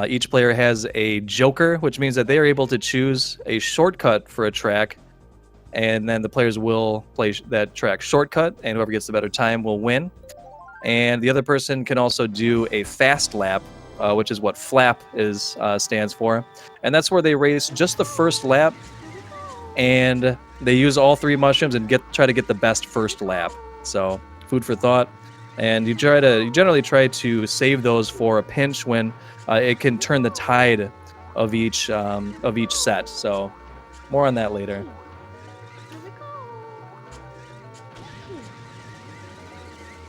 Each player has a joker, which means that they are able to choose a shortcut for a track, and then the players will play that track shortcut, and whoever gets the better time will win. And the other person can also do a fast lap, which is what flap stands for, and that's where they race just the first lap, and they use all 3 mushrooms and try to get the best first lap. So food for thought, and you generally try to save those for a pinch when it can turn the tide of each set. So more on that later.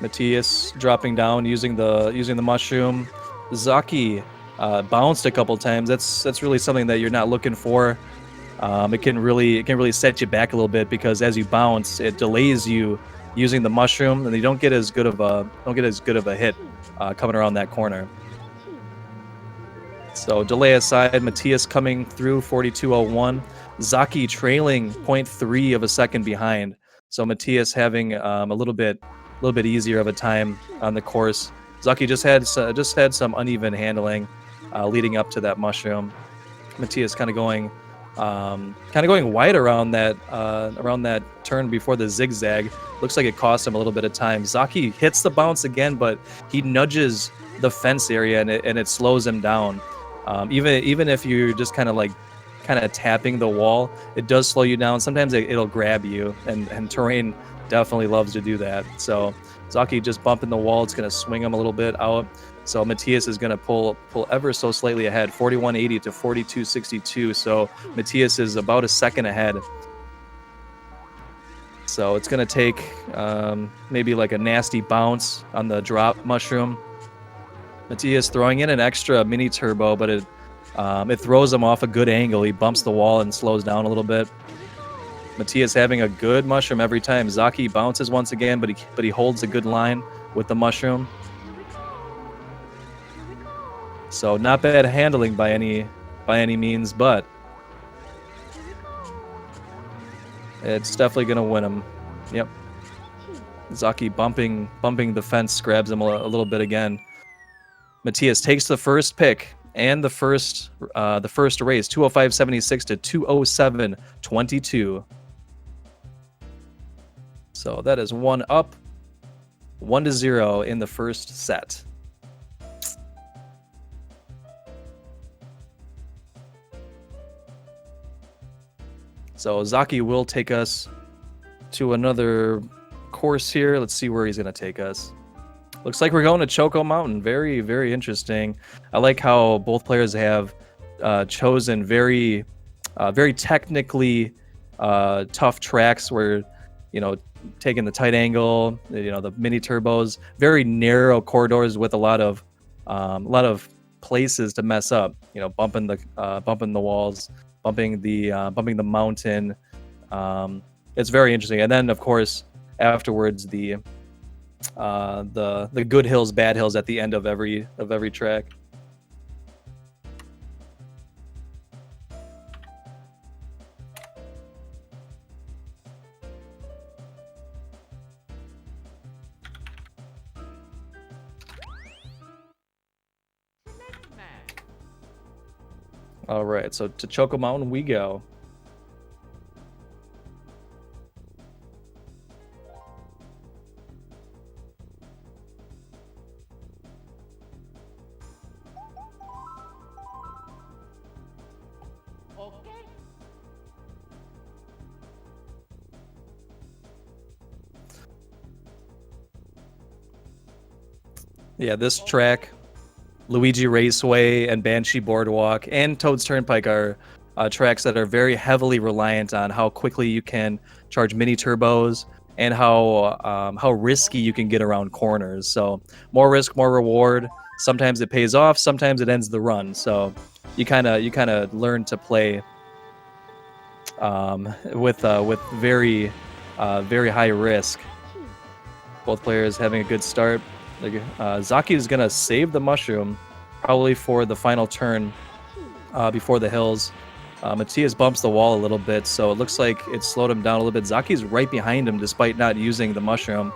Matthias dropping down using the mushroom. Zoki bounced a couple times. That's really something that you're not looking for. It can really set you back a little bit, because as you bounce, it delays you using the mushroom, and you don't get as good of a hit coming around that corner. So delay aside, Matthias coming through 42.01. Zoki trailing 0.3 of a second behind. So Matthias having a little bit easier of a time on the course. Zoki just had some uneven handling leading up to that mushroom. Matthias kind of going wide around that turn before the zigzag. Looks like it cost him a little bit of time. Zoki hits the bounce again, but he nudges the fence area, and it slows him down. Even if you're just kind of tapping the wall, it does slow you down. Sometimes it'll grab you, and terrain definitely loves to do that. So Zoki just bumping the wall. It's going to swing him a little bit out. So Matthias is going to pull ever so slightly ahead, 41.80 to 42.62. So Matthias is about a second ahead. So it's going to take maybe like a nasty bounce on the drop mushroom. Matthias throwing in an extra mini turbo, but it throws him off a good angle. He bumps the wall and slows down a little bit. Matthias having a good mushroom every time. Zoki bounces once again, but he holds a good line with the mushroom. So not bad handling by any means, but it's definitely gonna win him. Yep. Zoki bumping the fence grabs him a little bit again. Matthias takes the first pick and the first race, 205.76 to 207.22. So that is 1 up, 1-0 in the first set. So Zoki will take us to another course here. Let's see where he's going to take us. Looks like we're going to Choco Mountain. Very, very interesting. I like how both players have chosen very technically tough tracks where, taking the tight angle, the mini turbos, very narrow corridors with a lot of places to mess up. Bumping the walls, bumping the mountain. It's very interesting. And then of course afterwards the good hills, bad hills at the end of every track. All right, so to Choco Mountain we go. Yeah, this track, Luigi Raceway and Banshee Boardwalk and Toad's Turnpike are tracks that are very heavily reliant on how quickly you can charge mini turbos and how risky you can get around corners. So more risk, more reward. Sometimes it pays off, sometimes it ends the run. So you kind of learn to play with very high risk. Both players having a good start. Zoki is going to save the mushroom probably for the final turn before the hills. Matthias bumps the wall a little bit, so it looks like it slowed him down a little bit. Zoki's right behind him despite not using the mushroom.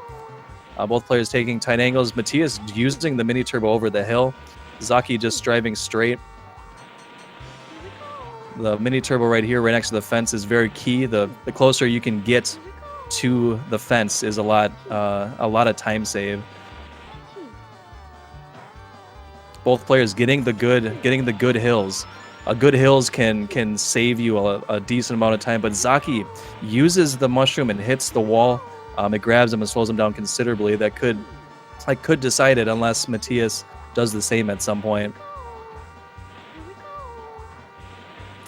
Both players taking tight angles. Matthias using the mini turbo over the hill. Zoki just driving straight. The mini turbo right here, right next to the fence, is very key. The closer you can get to the fence is a lot of time save. Both players getting the good hills. Good hills can save you a decent amount of time, but Zoki uses the mushroom and hits the wall. It grabs him and slows him down considerably. That could decide it unless Matthias does the same at some point.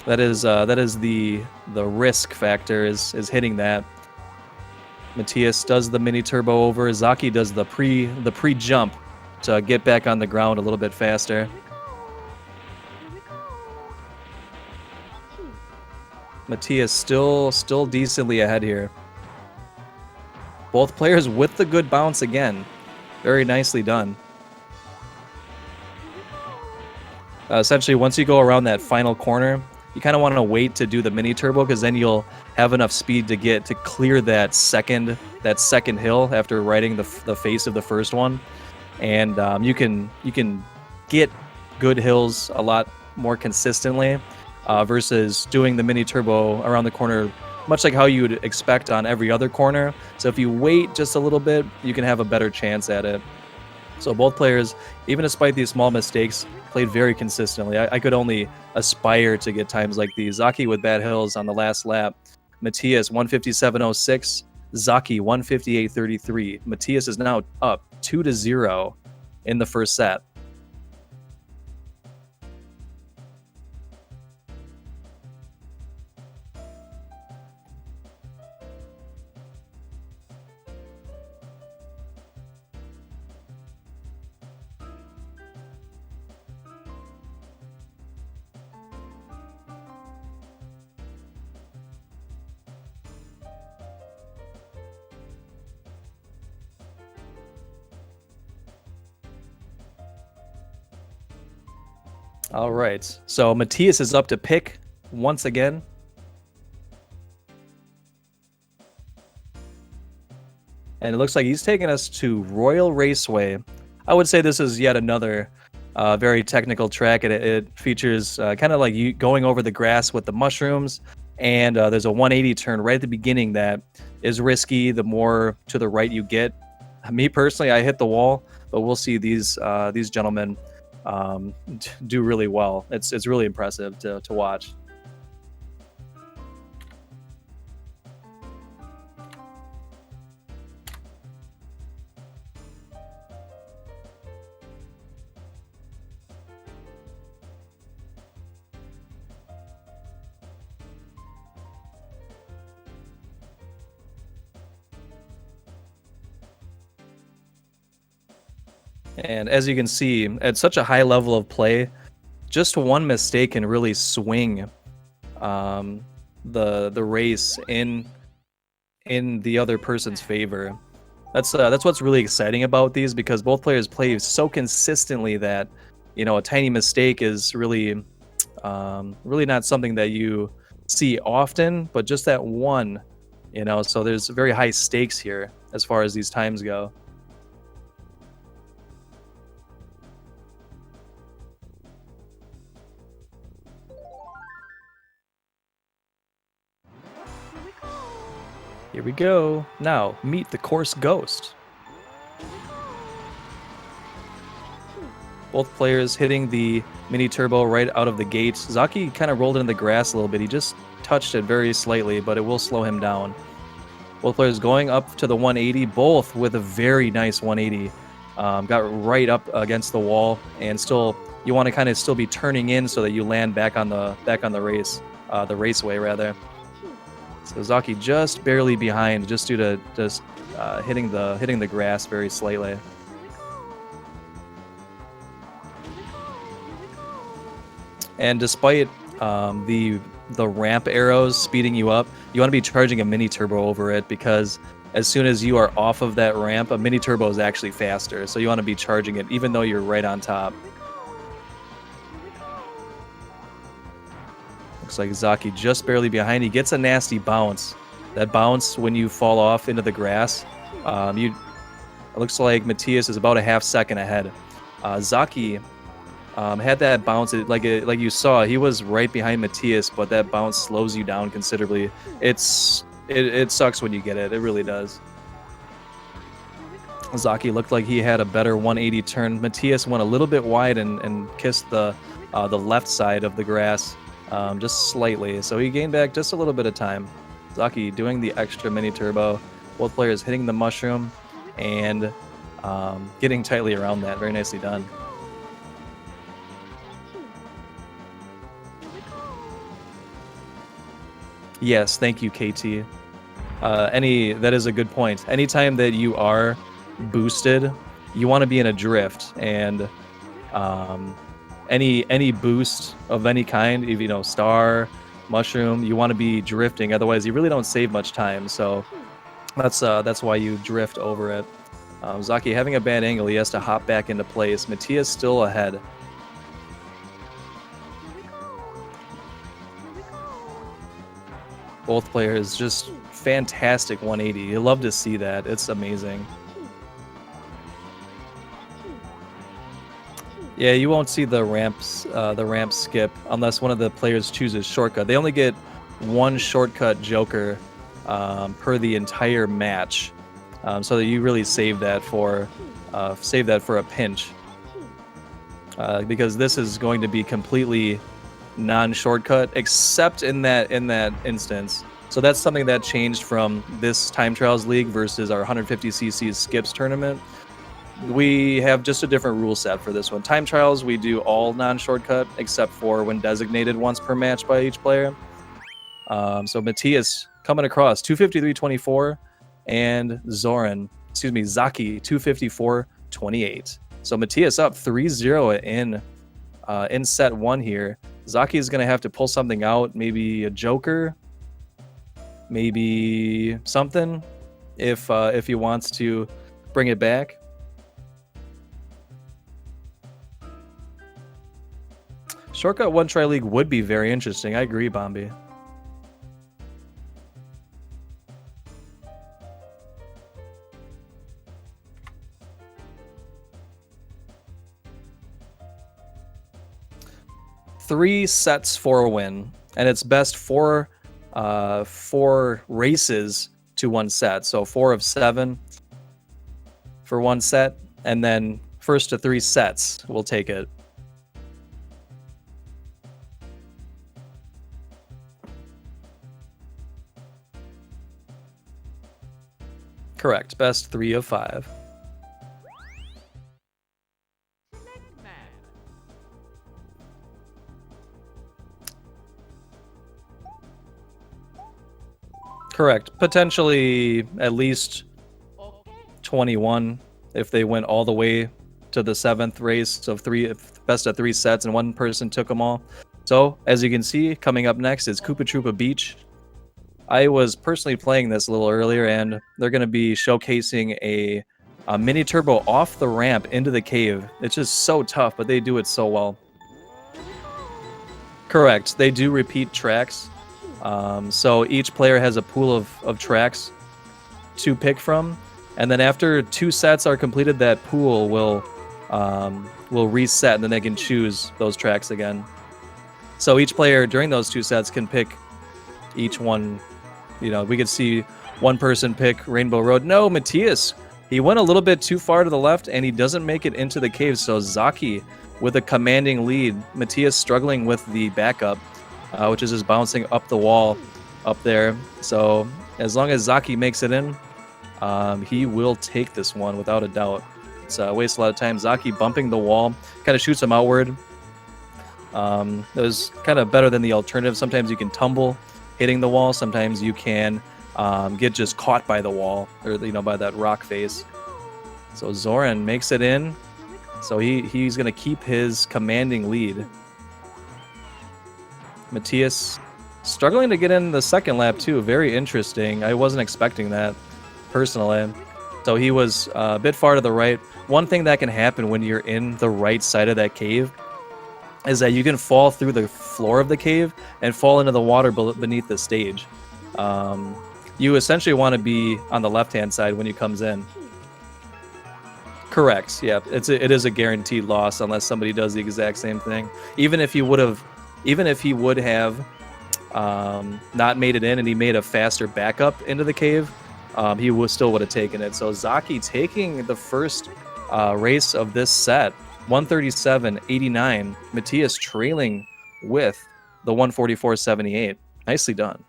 That is the risk factor is hitting that. Matthias does the mini turbo over. Zoki does the pre jump to get back on the ground a little bit faster. Matthias still decently ahead here. Both players with the good bounce again. Very nicely done. Essentially, once you go around that final corner, you kind of want to wait to do the mini turbo because then you'll have enough speed to clear that second hill after riding the face of the first one, and you can get good hills a lot more consistently versus doing the mini turbo around the corner, much like how you would expect on every other corner. So if you wait just a little bit, you can have a better chance at it. So both players, even despite these small mistakes, played very consistently. I could only aspire to get times like these. Zoki with bad hills on the last lap. Matthias 157.06. Zoki 158.33. Matthias is now up 2-0 in the first set. All right, so Matthias is up to pick once again. And it looks like he's taking us to Royal Raceway. I would say this is yet another very technical track. It features kind of like you going over the grass with the mushrooms, and there's a 180 turn right at the beginning that is risky the more to the right you get. Me personally, I hit the wall, but we'll see these gentlemen do really well. It's really impressive to watch. And as you can see, at such a high level of play, just one mistake can really swing the race in the other person's favor. That's what's really exciting about these, because both players play so consistently that, you know, a tiny mistake is really not something that you see often, but just that one, you know. So there's very high stakes here as far as these times go. Here we go. Now, meet the course ghost. Both players hitting the mini turbo right out of the gate. Zoki kind of rolled into the grass a little bit. He just touched it very slightly, but it will slow him down. Both players going up to the 180, both with a very nice 180. Got right up against the wall, and still you want to kind of still be turning in so that you land back on the the raceway rather. So Zoki just barely behind, just due to just hitting the grass very slightly. And despite the ramp arrows speeding you up, you want to be charging a mini turbo over it, because as soon as you are off of that ramp, a mini turbo is actually faster. So you want to be charging it even though you're right on top. Looks like Zoki just barely behind. He gets a nasty bounce. That bounce when you fall off into the grass, it looks like Matthias is about a half second ahead. Zoki had that bounce. Like you saw, he was right behind Matthias, but that bounce slows you down considerably. It sucks when you get it. It really does. Zoki looked like he had a better 180 turn. Matthias went a little bit wide and kissed the left side of the grass just slightly. So he gained back just a little bit of time. Zoki doing the extra mini turbo. Both players hitting the mushroom and getting tightly around that. Very nicely done. Yes, thank you, KT. That is a good point. Anytime that you are boosted, you want to be in a drift, and any boost of any kind, if you know, star, mushroom, you want to be drifting. Otherwise, you really don't save much time. So that's why you drift over it. Zoki having a bad angle, he has to hop back into place. Matthias still ahead. Both players just fantastic 180. You love to see that. It's amazing. Yeah, you won't see the ramp skip unless one of the players chooses shortcut. They only get one shortcut joker per the entire match, so that you really save that for a pinch. Because this is going to be completely non-shortcut, except in that instance. So that's something that changed from this Time Trials League versus our 150cc skips tournament. We have just a different rule set for this one. Time Trials, we do all non-shortcut, except for when designated once per match by each player. So Matthias coming across 253.24, and Zoki 254.28. So Matthias up 3-0 in set one here. Zoki is going to have to pull something out, maybe a joker, maybe something, if he wants to bring it back. Shortcut one try league would be very interesting. I agree, Bombi. Three sets for a win, and it's best four races to one set. So 4 of 7 for one set, and then first to 3 sets will take it. Correct. Best 3 of 5. Correct. Potentially at least 21 if they went all the way to the 7th race of best of 3 sets and one person took them all. So, as you can see, coming up next is Koopa Troopa Beach. I was personally playing this a little earlier, and they're going to be showcasing a mini turbo off the ramp into the cave. It's just so tough, but they do it so well. Correct. They do repeat tracks. So each player has a pool of tracks to pick from, and then after 2 sets are completed, that pool will reset, and then they can choose those tracks again. So each player during those 2 sets can pick each one. You know, we could see one person pick Rainbow Road. No, Matthias, he went a little bit too far to the left, and he doesn't make it into the cave. So Zoki with a commanding lead. Matthias struggling with the backup, which is just bouncing up the wall up there. So as long as Zoki makes it in, he will take this one without a doubt. It's wastes a lot of time. Zoki bumping the wall, kind of shoots him outward. That was kind of better than the alternative. Sometimes you can tumble hitting the wall. Sometimes you can get just caught by the wall, or by that rock face. So Zoran makes it in. So he's going to keep his commanding lead. Matthias struggling to get in the second lap too. Very interesting. I wasn't expecting that personally. So he was a bit far to the right. One thing that can happen when you're in the right side of that cave is that you can fall through the floor of the cave and fall into the water beneath the stage. You essentially want to be on the left-hand side when he comes in. Correct. Yeah, it is a guaranteed loss unless somebody does the exact same thing. Even if he would have not made it in and he made a faster backup into the cave, he still would have taken it. So Zoki taking the first race of this set, 137.89. Matthias trailing with the 144.78. Nicely done.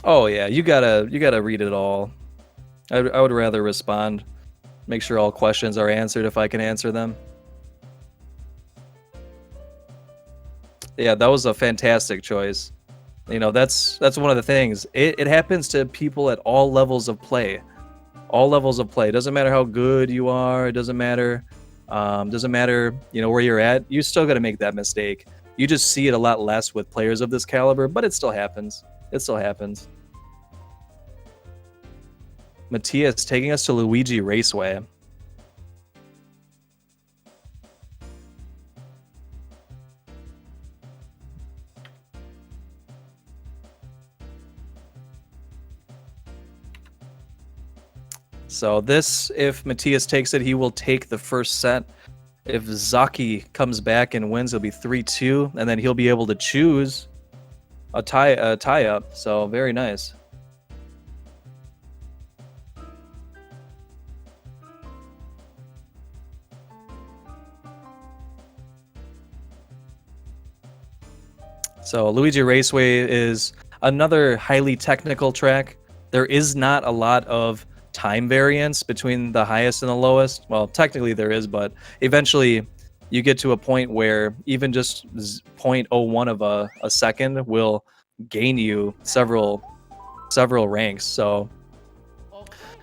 Oh yeah, you gotta read it all. I would rather respond. Make sure all questions are answered if I can answer them. Yeah, that was a fantastic choice. You know, that's one of the things. It happens to people at all levels of play. All levels of play. It doesn't matter how good you are. It doesn't matter. You know, where you're at. You still got to make that mistake. You just see it a lot less with players of this caliber, but it still happens. It still happens. Matthias taking us to Luigi Raceway. So this, if Matthias takes it, he will take the first set. If Zoki comes back and wins, it'll be 3-2, and then he'll be able to choose a tie up. So very nice. So Luigi Raceway is another highly technical track. There is not a lot of time variance between the highest and the lowest. Well, technically there is, but eventually you get to a point where even just 0.01 of a second will gain you several ranks. So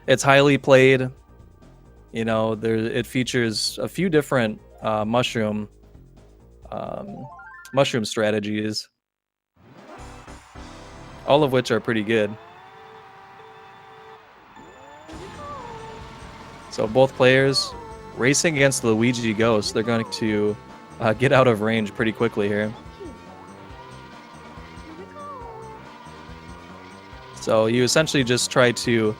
it's highly played. You know, it features a few different mushroom strategies, all of which are pretty good. So both players racing against Luigi Ghost. They're going to get out of range pretty quickly here. So you essentially just try to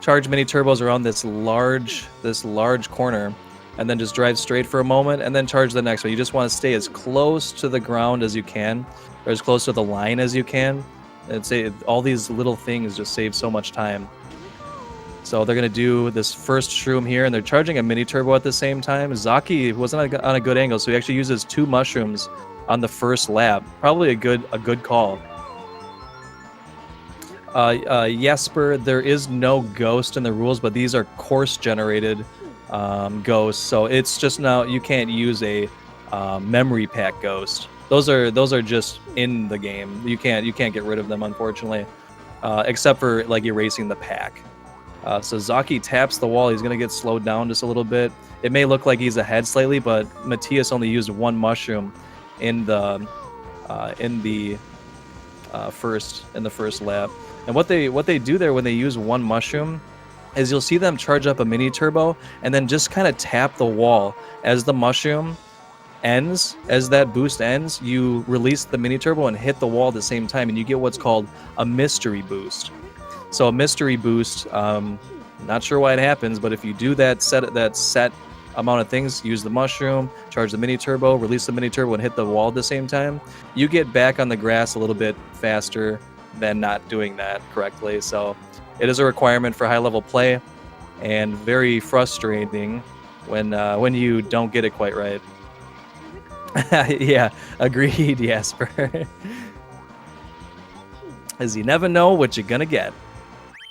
charge mini turbos around this large corner, and then just drive straight for a moment, and then charge the next one. You just want to stay as close to the ground as you can, or as close to the line as you can. And say all these little things just save so much time. So they're going to do this first shroom here, and they're charging a mini turbo at the same time. Zoki wasn't on a good angle, so he actually uses 2 mushrooms on the first lap. Probably a good call. Jesper, there is no ghost in the rules, but these are course generated ghosts, so it's just now you can't use a memory pack ghost. Those are just in the game. You can't get rid of them, unfortunately, except for like erasing the pack. So Zoki taps the wall. He's gonna get slowed down just a little bit. It may look like he's ahead slightly, but Matthias only used 1 mushroom in the first lap. And what they do there when they use 1 mushroom is you'll see them charge up a mini turbo and then just kind of tap the wall as the mushroom ends. As that boost ends, you release the mini turbo and hit the wall at the same time, and you get what's called a mystery boost. So a mystery boost, not sure why it happens, but if you do that set amount of things, use the mushroom, charge the mini turbo, release the mini turbo, and hit the wall at the same time, you get back on the grass a little bit faster than not doing that correctly. So it is a requirement for high level play, and very frustrating when you don't get it quite right. Yeah, agreed, Jasper. As you never know what you're gonna get.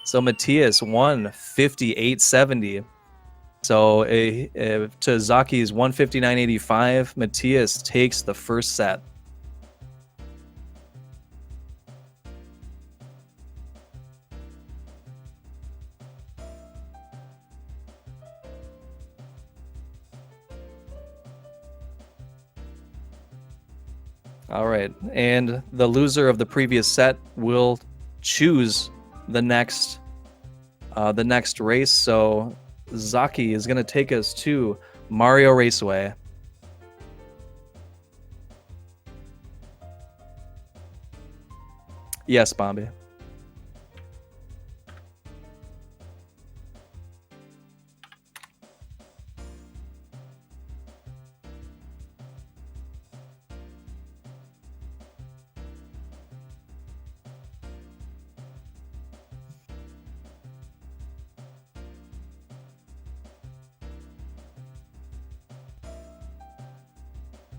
So Matthias won 58.70. So to Zoki's 159.85, Matthias takes the first set. All right, and the loser of the previous set will choose the next race. So Zoki is going to take us to Mario Raceway. Yes, Bombi.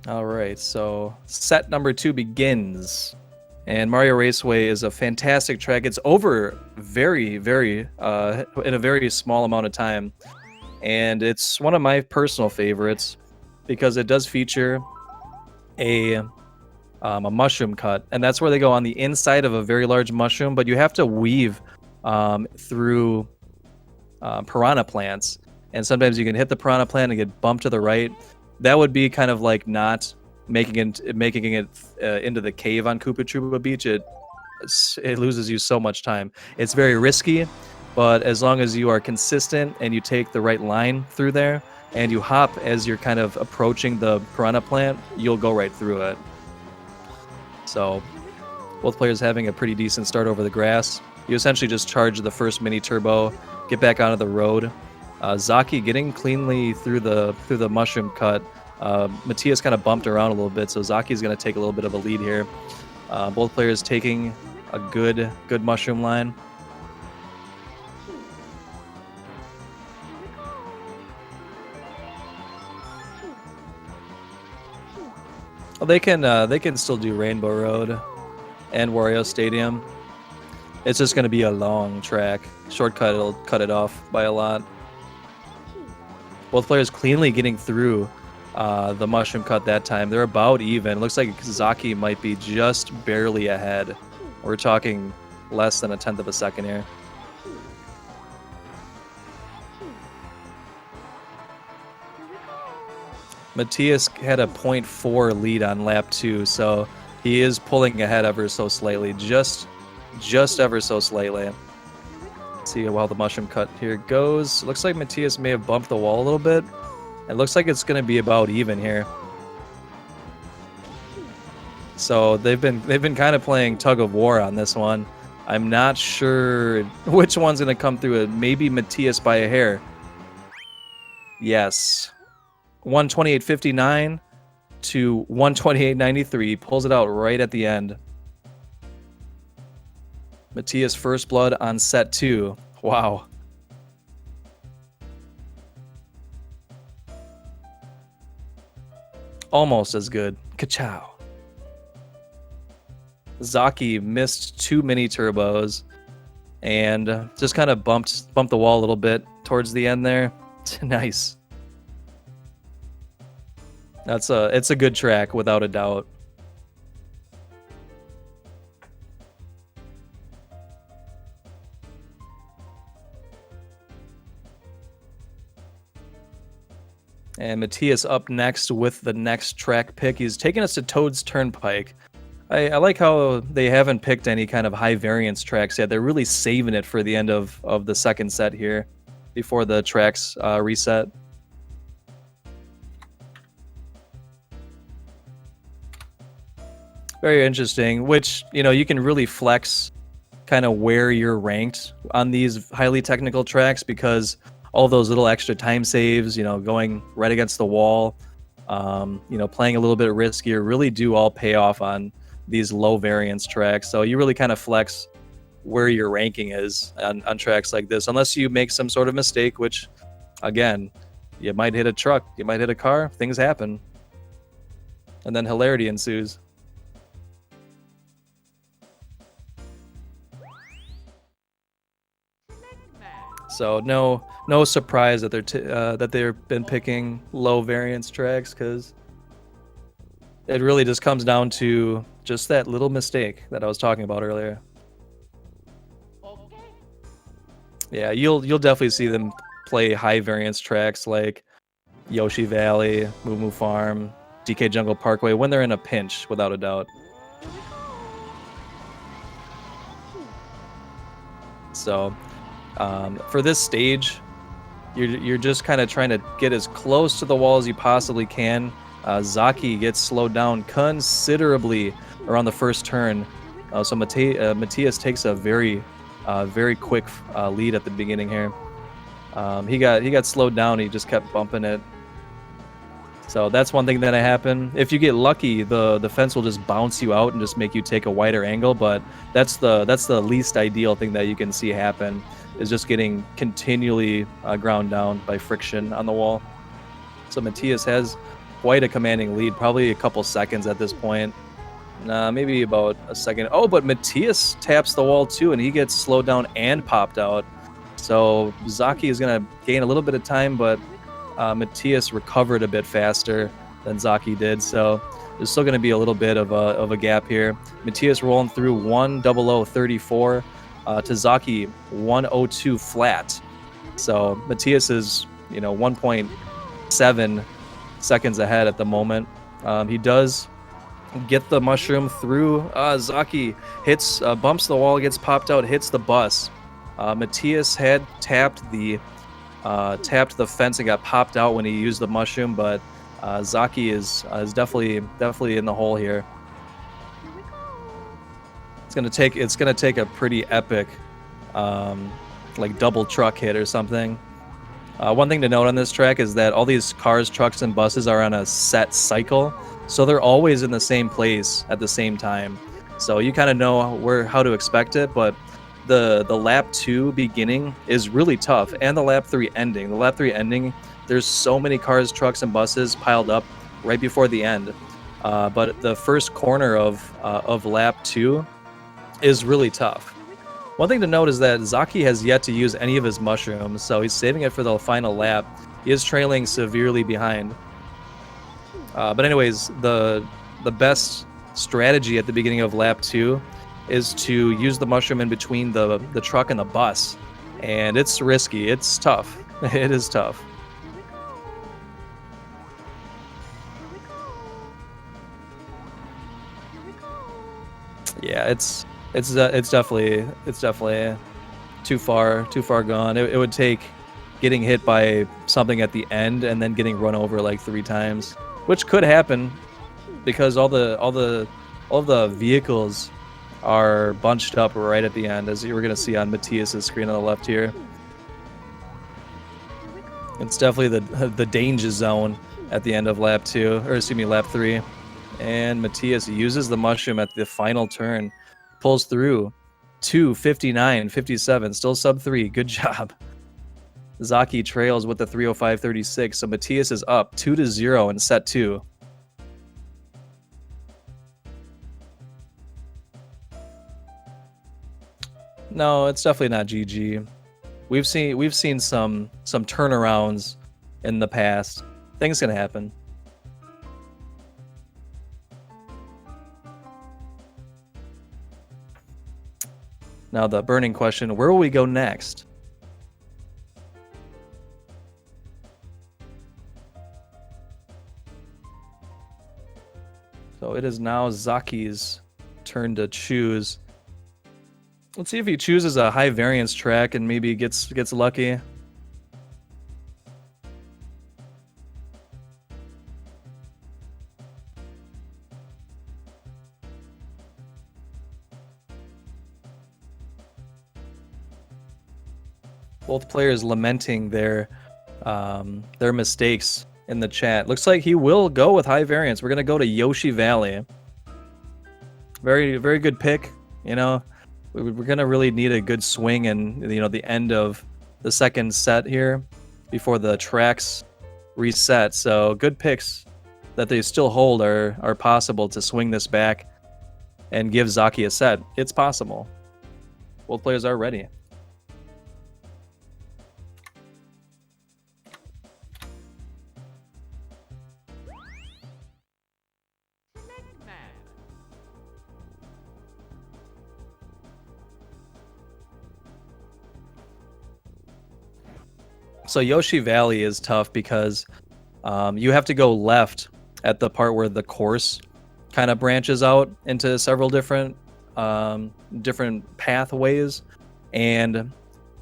All right, so set number 2 begins. And Mario Raceway is a fantastic track. It's over very, in a very small amount of time. And it's one of my personal favorites because it does feature a mushroom cut. And that's where they go on the inside of a very large mushroom, but you have to weave through piranha plants. And sometimes you can hit the piranha plant and get bumped to the right. That would be kind of like not making it into the cave on Koopa Troopa Beach. It loses you so much time. It's very risky, but as long as you are consistent and you take the right line through there and you hop as you're kind of approaching the piranha plant, you'll go right through it. So both players having a pretty decent start over the grass. You essentially just charge the first mini turbo, get back onto the road. Zoki getting cleanly through the mushroom cut. Matthias kind of bumped around a little bit, so Zoki's going to take a little bit of a lead here. Both players taking a good mushroom line. Well, they can still do Rainbow Road and Wario Stadium. It's just going to be a long track. Shortcut, it'll cut it off by a lot. Both players cleanly getting through the mushroom cut that time. They're about even. Looks like Zoki might be just barely ahead. We're talking less than 1/10 of a second here. Matthias had a 0.4 lead on lap 2, so he is pulling ahead ever so slightly. Just ever so slightly. See how the mushroom cut here goes. Looks like Matthias may have bumped the wall a little bit. It looks like it's going to be about even here. So they've been kind of playing tug of war on this one. I'm not sure which one's going to come through it. Maybe Matthias by a hair. Yes. 128.59 to 128.93. Pulls it out right at the end. Matthias first blood on set 2. Wow. Almost as good. Ka-chow. Zoki missed 2 mini turbos and just kind of bumped the wall a little bit towards the end there. Nice. It's a good track without a doubt. And Matthias up next with the next track pick. He's taking us to Toad's Turnpike. I like how they haven't picked any kind of high variance tracks yet. They're really saving it for the end of the second set here before the tracks reset. Very interesting, which, you know, you can really flex kind of where you're ranked on these highly technical tracks because all those little extra time saves, you know, going right against the wall, you know, playing a little bit riskier really do all pay off on these low variance tracks. So you really kind of flex where your ranking is on tracks like this, unless you make some sort of mistake, which, again, you might hit a truck, you might hit a car, things happen. And then hilarity ensues. So no surprise that they've been picking low variance tracks, because it really just comes down to just that little mistake that I was talking about earlier. Yeah, you'll definitely see them play high variance tracks like Yoshi Valley, Moomoo Farm, DK Jungle Parkway when they're in a pinch, without a doubt. So for this stage, you're just kind of trying to get as close to the wall as you possibly can. Zoki gets slowed down considerably around the first turn, So Matthias takes a very quick lead at the beginning here. He got slowed down. He just kept bumping it. So that's one thing that happened. If you get lucky, the fence will just bounce you out and just make you take a wider angle. But that's the least ideal thing that you can see happen, is just getting continually ground down by friction on the wall. So Matthias has quite a commanding lead, probably a couple seconds at this point. Maybe about a second. Oh, but Matthias taps the wall too, and he gets slowed down and popped out. So Zoki is going to gain a little bit of time, but Matthias recovered a bit faster than Zoki did. So there's still going to be a little bit of a gap here. Matthias rolling through 1:00:34 to Zoki 1:02 flat. So Matthias is 1.7 seconds ahead at the moment. He does get the mushroom through. Zoki hits, bumps the wall, gets popped out, hits the bus. Matthias had tapped the fence and got popped out when he used the mushroom, but Zoki is definitely in the hole here. It's gonna take a pretty epic like double truck hit or something. One thing to note on this track is that all these cars, trucks, and buses are on a set cycle, so they're always in the same place at the same time. So you kind of know how to expect it, but the lap 2 beginning is really tough, and the lap 3 ending. The lap 3 ending, there's so many cars, trucks, and buses piled up right before the end. But the first corner of lap 2 is really tough. One thing to note is that Zoki has yet to use any of his mushrooms, so he's saving it for the final lap. He is trailing severely behind. But anyways, the best strategy at the beginning of lap 2 is to use the mushroom in between the truck and the bus. And it's risky. It's tough. It is tough. Yeah, it's definitely too far gone. It would take getting hit by something at the end and then getting run over like 3 times, which could happen because all the vehicles are bunched up right at the end, as you were going to see on Matthias's screen on the left here. It's definitely the danger zone at the end of lap 3. And Matthias uses the mushroom at the final turn, pulls through 2:59.57, still sub 3. Good job. Zoki trails with the 3:05.36, so Matthias is up 2-0 in set 2. No, it's definitely not GG. We've seen some turnarounds in the past. Things can happen. Now the burning question, where will we go next? So it is now Zoki's turn to choose. Let's see if he chooses a high variance track and maybe gets lucky. Both players lamenting their mistakes in the chat. Looks like he will go with high variance. We're gonna go to Yoshi Valley. Very, very good pick. We're gonna really need a good swing in the end of the second set here before the tracks reset. So good picks that they still hold are possible to swing this back and give Zoki a set. It's possible. Both players are ready. So Yoshi Valley is tough because you have to go left at the part where the course kind of branches out into several different pathways, and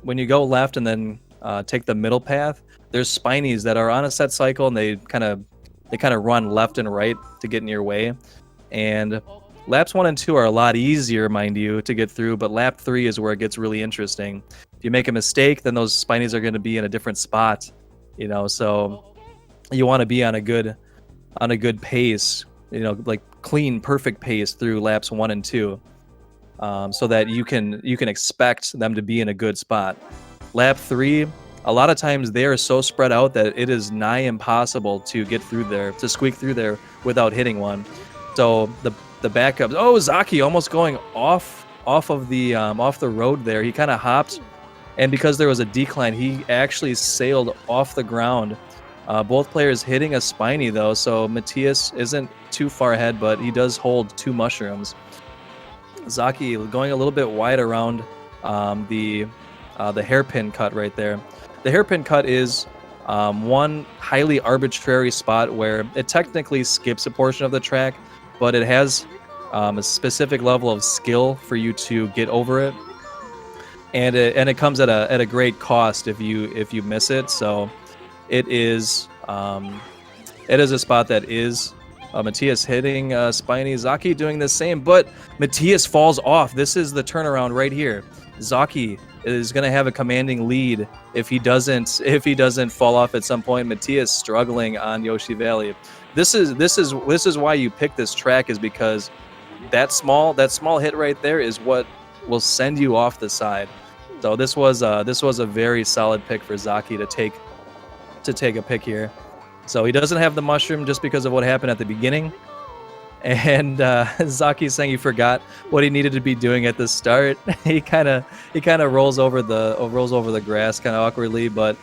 when you go left and then take the middle path, there's spinies that are on a set cycle, and they kind of run left and right to get in your way. And Laps 1 and 2 are a lot easier, mind you, to get through, but lap 3 is where it gets really interesting. If you make a mistake, then those spinies are going to be in a different spot, you know, so you want to be on a good pace, you know, like clean, perfect pace through laps 1 and 2, so that you can expect them to be in a good spot. Lap 3, a lot of times they are so spread out that it is nigh impossible to get through there, to squeak through there without hitting one. So the backups. Oh, Zoki almost going off of the road there. He kind of hopped, and because there was a decline, he actually sailed off the ground. Both players hitting a spiny though, so Matthias isn't too far ahead, but he does hold 2 mushrooms. Zoki going a little bit wide around the hairpin cut right there. The hairpin cut is one highly arbitrary spot where it technically skips a portion of the track, but it has a specific level of skill for you to get over it, and it comes at a great cost if you miss it. So it is a spot that is Matthias hitting spiny, Zoki doing the same, but Matthias falls off. This is the turnaround right here. Zoki is going to have a commanding lead if he doesn't fall off at some point. Matthias struggling on Yoshi Valley. This is why you pick this track, is because that small hit right there is what will send you off the side. So this was a very solid pick for Zoki to take a pick here. So he doesn't have the mushroom just because of what happened at the beginning. And Zoki's saying he forgot what he needed to be doing at the start. he kind of rolls over the grass kind of awkwardly, but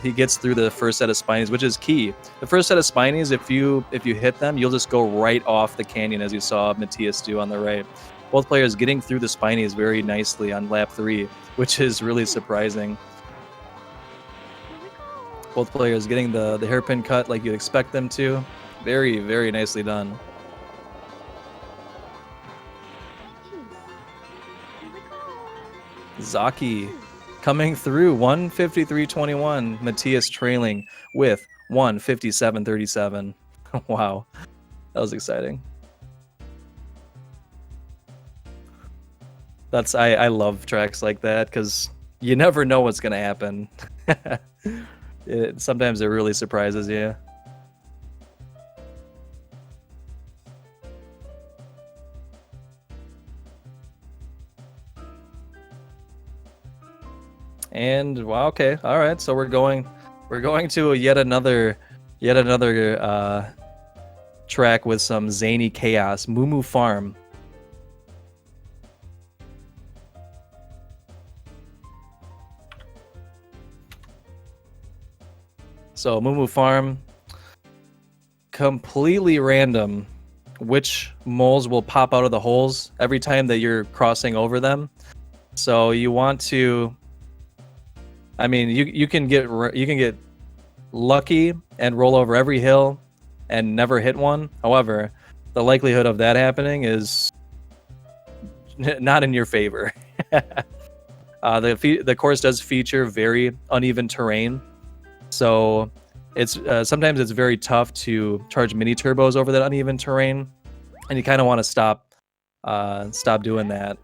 he gets through the first set of spinies, which is key. The first set of spinies, if you hit them, you'll just go right off the canyon, as you saw Matthias do on the right. Both players getting through the spinies very nicely on lap 3, which is really surprising. Both players getting the hairpin cut like you'd expect them to. Very, very nicely done. Zoki coming through 153.21. Matthias trailing with 157.37. Wow, that was exciting. I love tracks like that because you never know what's gonna happen. Sometimes it really surprises you. And wow, okay, all right. So we're going to yet another track with some zany chaos. Moomoo Farm. So Moomoo Farm, completely random which moles will pop out of the holes every time that you're crossing over them. So you want to, I mean, you can get lucky and roll over every hill and never hit one. However, the likelihood of that happening is not in your favor. The course does feature very uneven terrain, so it's sometimes it's very tough to charge mini turbos over that uneven terrain, and you kind of want to stop doing that.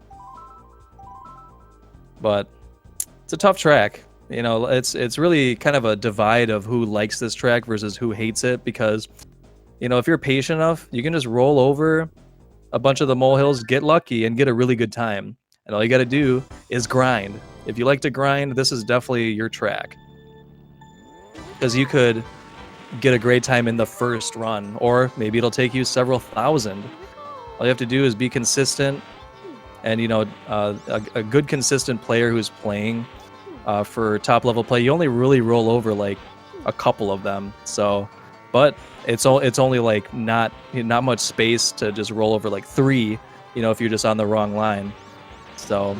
But it's a tough track. You know, it's really kind of a divide of who likes this track versus who hates it, because, you know, if you're patient enough, you can just roll over a bunch of the molehills, get lucky, and get a really good time. And all you got to do is grind. If you like to grind, this is definitely your track, because you could get a great time in the first run, or maybe it'll take you several thousand. All you have to do is be consistent, and, you know, a good consistent player who's playing for top level play, you only really roll over like a couple of them. So, but it's only like not much space to just roll over like 3, you know, if you're just on the wrong line. So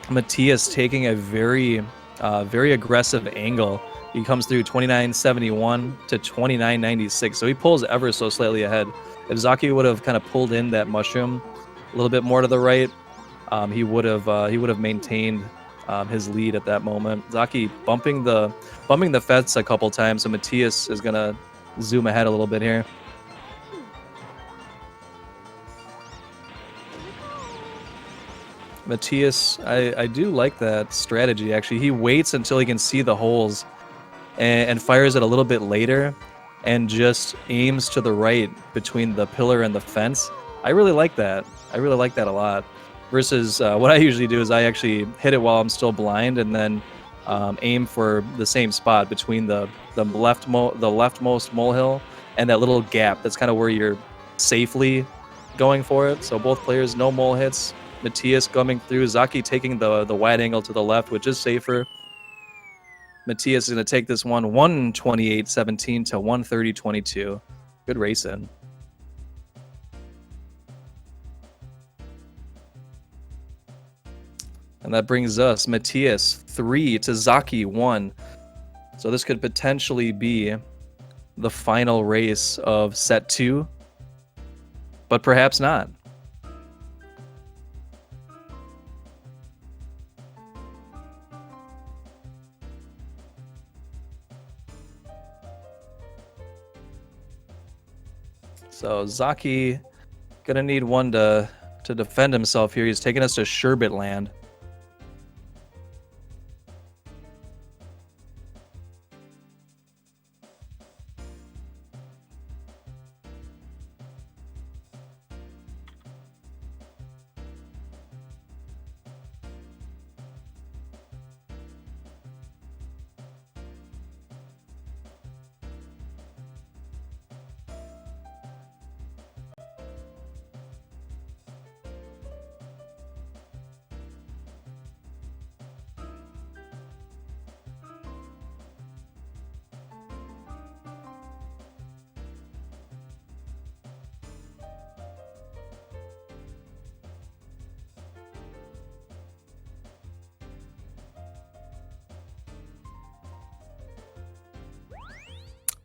Matthias taking a very aggressive angle. He comes through 29.71 to 29.96, so he pulls ever so slightly ahead. If Zoki would have kind of pulled in that mushroom a little bit more to the right, he would have maintained his lead at that moment. Zoki bumping the fence a couple times, so Matthias is gonna zoom ahead a little bit here. Matthias, I do like that strategy, actually. He waits until he can see the holes and fires it a little bit later and just aims to the right between the pillar and the fence. I really like that. I really like that a lot. Versus what I usually do is I actually hit it while I'm still blind and then aim for the same spot between the leftmost molehill and that little gap. That's kind of where you're safely going for it. So both players, no mole hits. Matthias coming through. Zoki taking the wide angle to the left, which is safer. Matthias is going to take this one 128.17 to 130.22. Good racing. And that brings us Matthias 3 to Zoki 1. So this could potentially be the final race of set 2, but perhaps not. So Zoki gonna need one to defend himself here. He's taking us to Sherbet Land.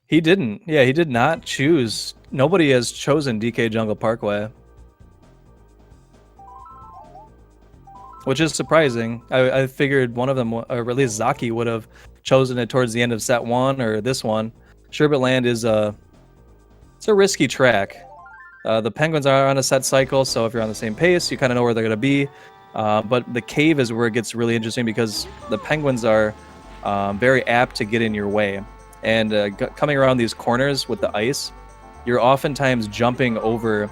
He didn't. Yeah, he did not choose. Nobody has chosen DK Jungle Parkway. Which is surprising. I figured one of them, or at least Zoki, would have chosen it towards the end of set 1 or this one. Sherbet Land is it's a risky track. The penguins are on a set cycle, so if you're on the same pace, you kind of know where they're going to be. But the cave is where it gets really interesting because the penguins are very apt to get in your way. And coming around these corners with the ice, you're oftentimes jumping over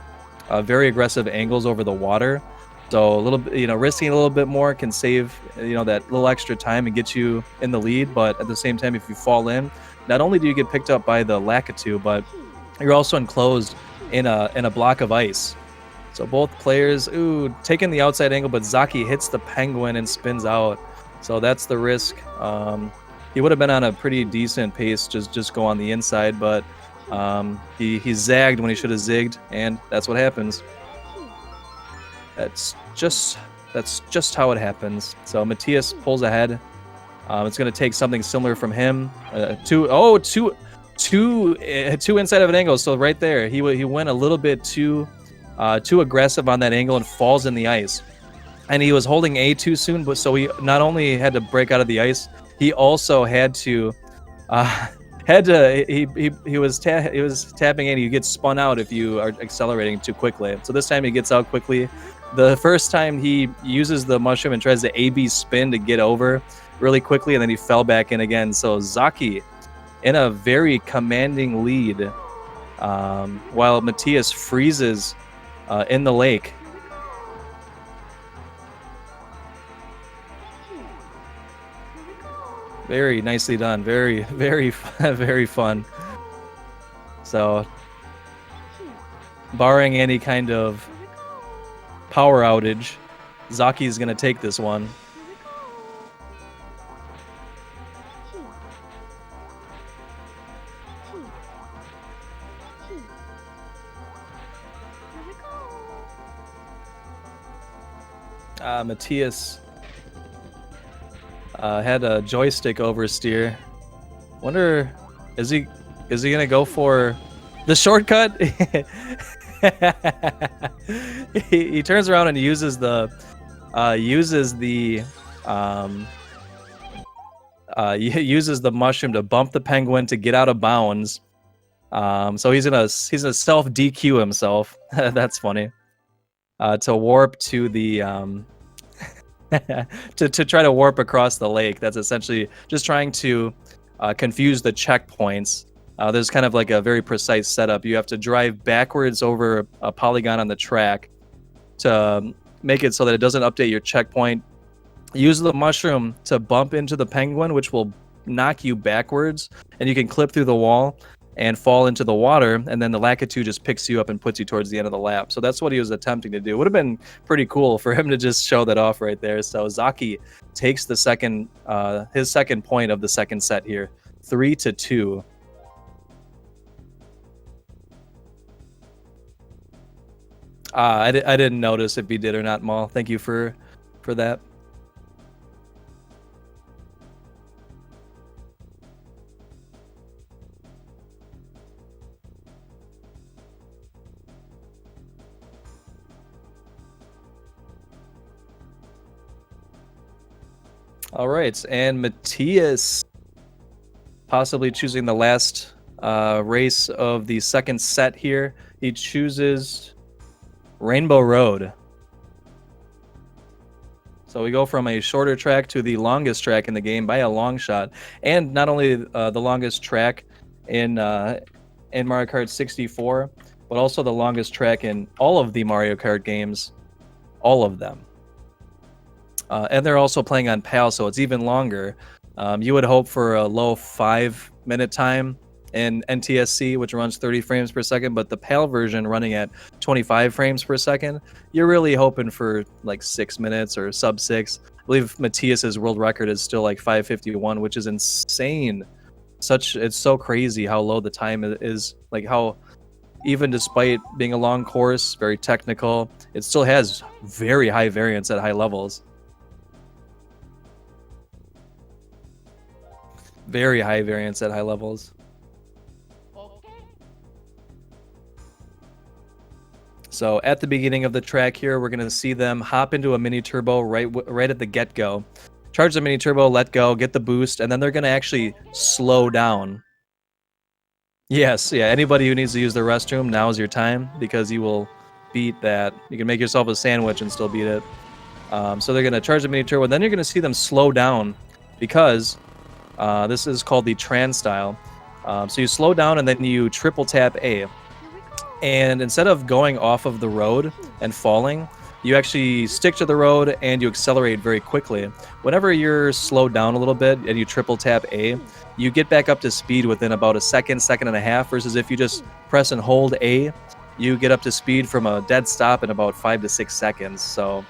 very aggressive angles over the water. So a little bit, risking a little bit more can save, that little extra time and get you in the lead. But at the same time, if you fall in, not only do you get picked up by the Lakitu, but you're also enclosed in a block of ice. So both players, taking the outside angle, but Zoki hits the penguin and spins out. So that's the risk. He would have been on a pretty decent pace, just go on the inside, but he zagged when he should have zigged, and that's what happens. That's just how it happens. So Matthias pulls ahead. It's going to take something similar from him. Two inside of an angle. So right there, he went a little bit too aggressive on that angle and falls in the ice. And he was holding A too soon, but so he not only had to break out of the ice, he also had to he was tapping in. You get spun out if you are accelerating too quickly. So this time he gets out quickly. The first time he uses the mushroom and tries to AB spin to get over really quickly, and then he fell back in again. So Zoki in a very commanding lead, while Matthias freezes in the lake. Very nicely done. Very, very, very fun. So, barring any kind of power outage, Zoki's going to take this one. Matthias had a joystick oversteer. Wonder, is he gonna go for the shortcut? he turns around and uses the mushroom to bump the penguin to get out of bounds. So he's gonna self DQ himself. That's funny. To warp to the to try to warp across the lake. That's essentially just trying to confuse the checkpoints. There's kind of like a very precise setup. You have to drive backwards over a polygon on the track to make it so that it doesn't update your checkpoint. Use the mushroom to bump into the penguin, which will knock you backwards, and you can clip through the wall and fall into the water, and then the Lakitu just picks you up and puts you towards the end of the lap. So that's what he was attempting to do. Would have been pretty cool for him to just show that off right there. So Zoki takes the second, his second point of the second set here, 3-2. I didn't notice if he did or not, Maul. Thank you for that. All right, and Matthias possibly choosing the last race of the second set here. He chooses Rainbow Road. So we go from a shorter track to the longest track in the game by a long shot, and not only the longest track in Mario Kart 64, but also the longest track in all of the Mario Kart games, all of them. And they're also playing on PAL, so it's even longer. You would hope for a low 5-minute time in NTSC, which runs 30 frames per second, but the PAL version running at 25 frames per second, you're really hoping for like 6 minutes or sub 6. I believe Matthias's world record is still like 5:51, which is insane. It's so crazy how low the time is, like how even despite being a long course, very technical, it still has very high variance at high levels. Very high variance at high levels. So at the beginning of the track here, we're going to see them hop into a mini turbo right at the get-go. Charge the mini turbo, let go, get the boost, and then they're going to actually slow down. Yes, yeah, anybody who needs to use the restroom, now's your time, because you will beat that. You can make yourself a sandwich and still beat it. So they're going to charge the mini turbo, then you're going to see them slow down, because this is called the trans style. So you slow down and then you triple tap A. And instead of going off of the road and falling, you actually stick to the road and you accelerate very quickly. Whenever you're slowed down a little bit and you triple tap A, you get back up to speed within about a second and a half, versus if you just press and hold A, you get up to speed from a dead stop in about 5 to 6 seconds. So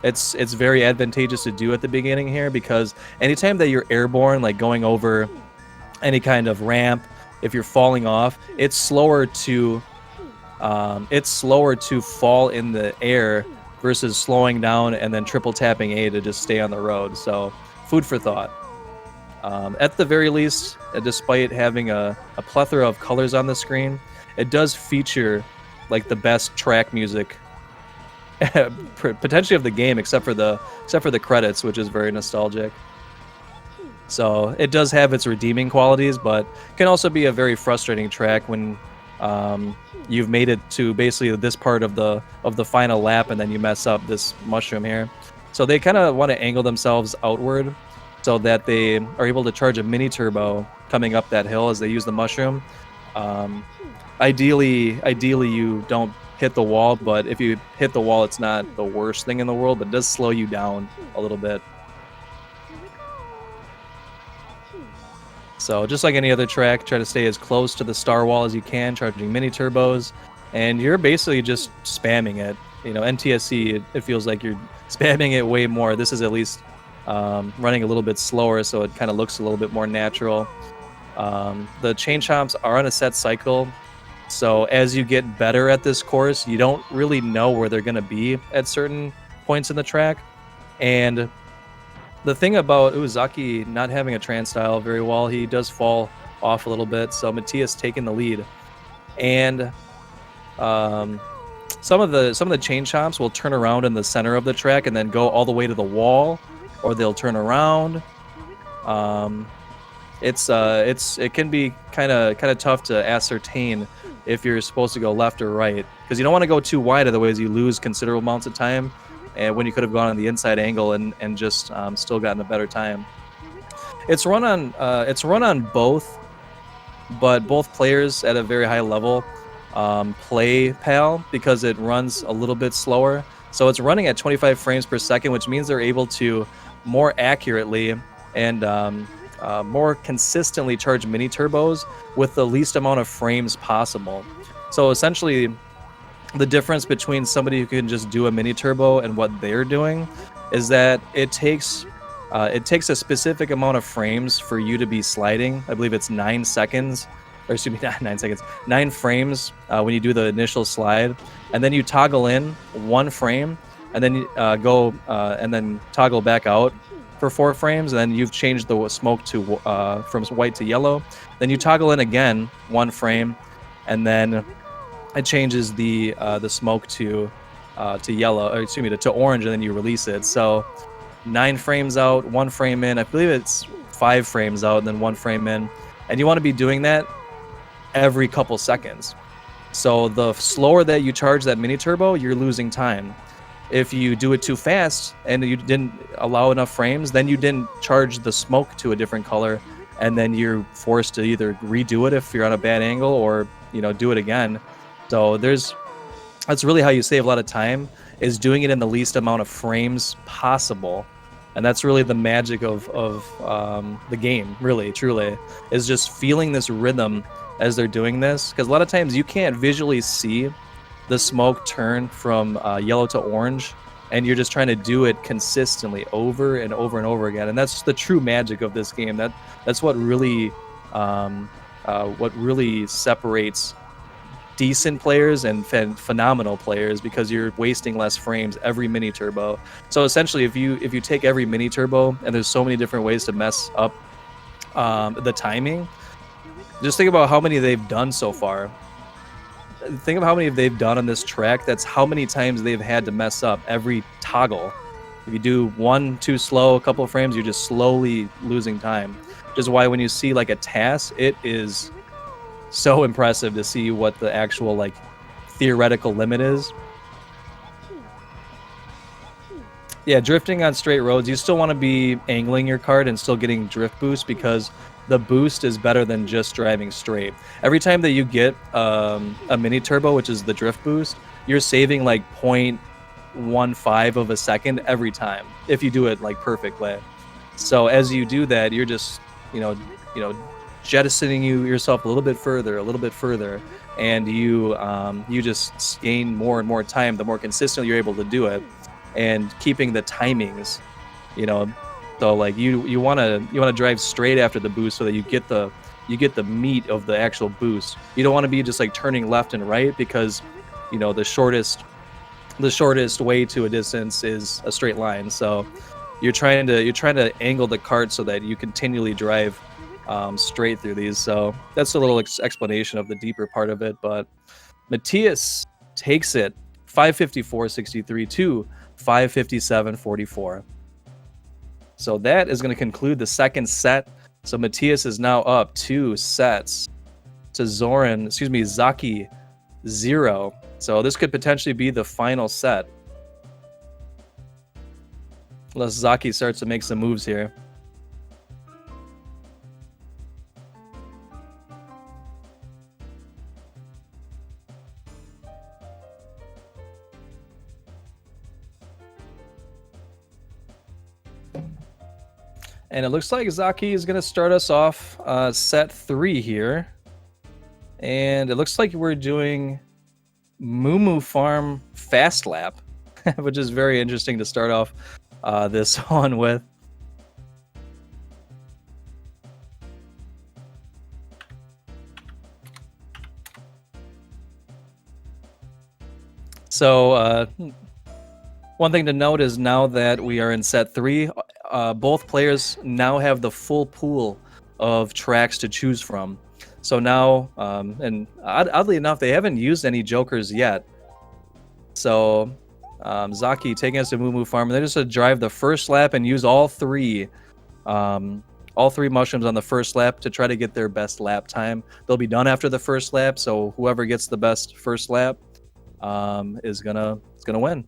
it's very advantageous to do at the beginning here, because anytime that you're airborne, like going over any kind of ramp, if you're falling off, it's slower to fall in the air versus slowing down and then triple tapping A to just stay on the road. So food for thought. At the very least, despite having a plethora of colors on the screen, it does feature like the best track music potentially of the game, except for the credits, which is very nostalgic. So it does have its redeeming qualities, but can also be a very frustrating track when you've made it to basically this part of the final lap and then you mess up this mushroom here. So they kind of want to angle themselves outward so that they are able to charge a mini turbo coming up that hill as they use the mushroom. Ideally you don't hit the wall, but if you hit the wall, it's not the worst thing in the world, but it does slow you down a little bit. So just like any other track, try to stay as close to the star wall as you can, charging mini turbos, and you're basically just spamming it. You know, NTSC, it feels like you're spamming it way more. This is at least running a little bit slower, so it kind of looks a little bit more natural. The chain chomps are on a set cycle, so as you get better at this course, you don't really know where they're going to be at certain points in the track. And the thing about Zoki not having a trans style very well, he does fall off a little bit, so Matthias taking the lead. And some of the chain chomps will turn around in the center of the track and then go all the way to the wall, or they'll turn around. It can be kind of tough to ascertain if you're supposed to go left or right, because you don't want to go too wide, otherwise you lose considerable amounts of time. and when you could have gone on the inside angle and just still gotten a better time. It's run on both, but both players at a very high level play PAL because it runs a little bit slower. So it's running at 25 frames per second, which means they're able to more accurately and more consistently charge mini turbos with the least amount of frames possible. So essentially, the difference between somebody who can just do a mini turbo and what they're doing is that it takes a specific amount of frames for you to be sliding. I believe it's 9 seconds, or excuse me, not 9 seconds, 9 frames when you do the initial slide, and then you toggle in 1 frame, and then you go and then toggle back out for 4 frames, and then you've changed the smoke to from white to yellow. Then you toggle in again 1 frame, and then it changes the smoke to yellow, or excuse me, to orange, and then you release it. So 9 frames out, 1 frame in. I believe it's 5 frames out and then 1 frame in, and you want to be doing that every couple seconds. So the slower that you charge that mini turbo, you're losing time. If you do it too fast and you didn't allow enough frames, then you didn't charge the smoke to a different color, and then you're forced to either redo it if you're on a bad angle, or do it again. So that's really how you save a lot of time, is doing it in the least amount of frames possible. And that's really the magic of the game, really, truly, is just feeling this rhythm as they're doing this. Because a lot of times you can't visually see the smoke turn from yellow to orange, and you're just trying to do it consistently over and over and over again. And that's the true magic of this game. That's what really separates decent players and phenomenal players, because you're wasting less frames every mini turbo. So essentially, if you take every mini turbo, and there's so many different ways to mess up the timing, just think about how many they've done so far. Think of how many they've done on this track. That's how many times they've had to mess up every toggle. If you do 1 too slow, a couple of frames, you're just slowly losing time. Which is why when you see like a TAS, it is so impressive to see what the actual theoretical limit is. Yeah, drifting on straight roads, you still want to be angling your kart and still getting drift boost, because the boost is better than just driving straight. Every time that you get a mini turbo, which is the drift boost, you're saving 0.15 of a second every time if you do it perfectly. So as you do that, you're just jettisoning yourself a little bit further, and you just gain more and more time the more consistently you're able to do it, and keeping the timings, so you want to drive straight after the boost so that you get the meat of the actual boost. You don't want to be just turning left and right, because the shortest way to a distance is a straight line. So you're trying to angle the kart so that you continually drive straight through these. So that's a little explanation of the deeper part of it. But Matthias takes it 554.63 to 557.44. So that is going to conclude the second set. So Matthias is now up 2 sets to Zoki 0. So this could potentially be the final set, unless Zoki starts to make some moves here. And it looks like Zoki is going to start us off set 3 here. And it looks like we're doing Moomoo Farm Fast Lap, which is very interesting to start off this one with. So one thing to note is, now that we are in set 3, both players now have the full pool of tracks to choose from. So now, and oddly enough, they haven't used any jokers yet. So Zoki taking us to Moomoo Farm, and they're just going to drive the first lap and use all three mushrooms on the first lap to try to get their best lap time. They'll be done after the first lap, so whoever gets the best first lap is gonna win.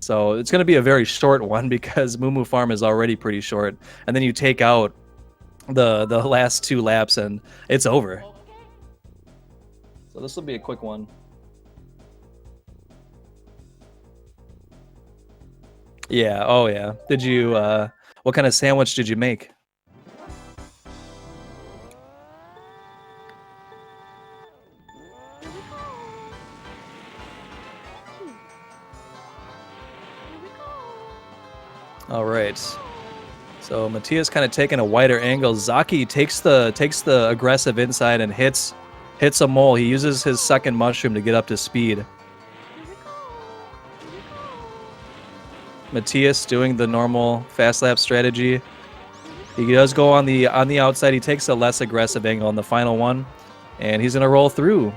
So it's going to be a very short one because Moomoo Farm is already pretty short. And then you take out the last 2 laps and it's over. So this will be a quick one. Yeah, oh yeah. Did you, what kind of sandwich did you make? All right. So Matthias kind of taking a wider angle. Zoki takes the aggressive inside and hits a mole. He uses his second mushroom to get up to speed. Matthias doing the normal fast lap strategy. He does go on the outside. He takes a less aggressive angle on the final one, and he's gonna roll through.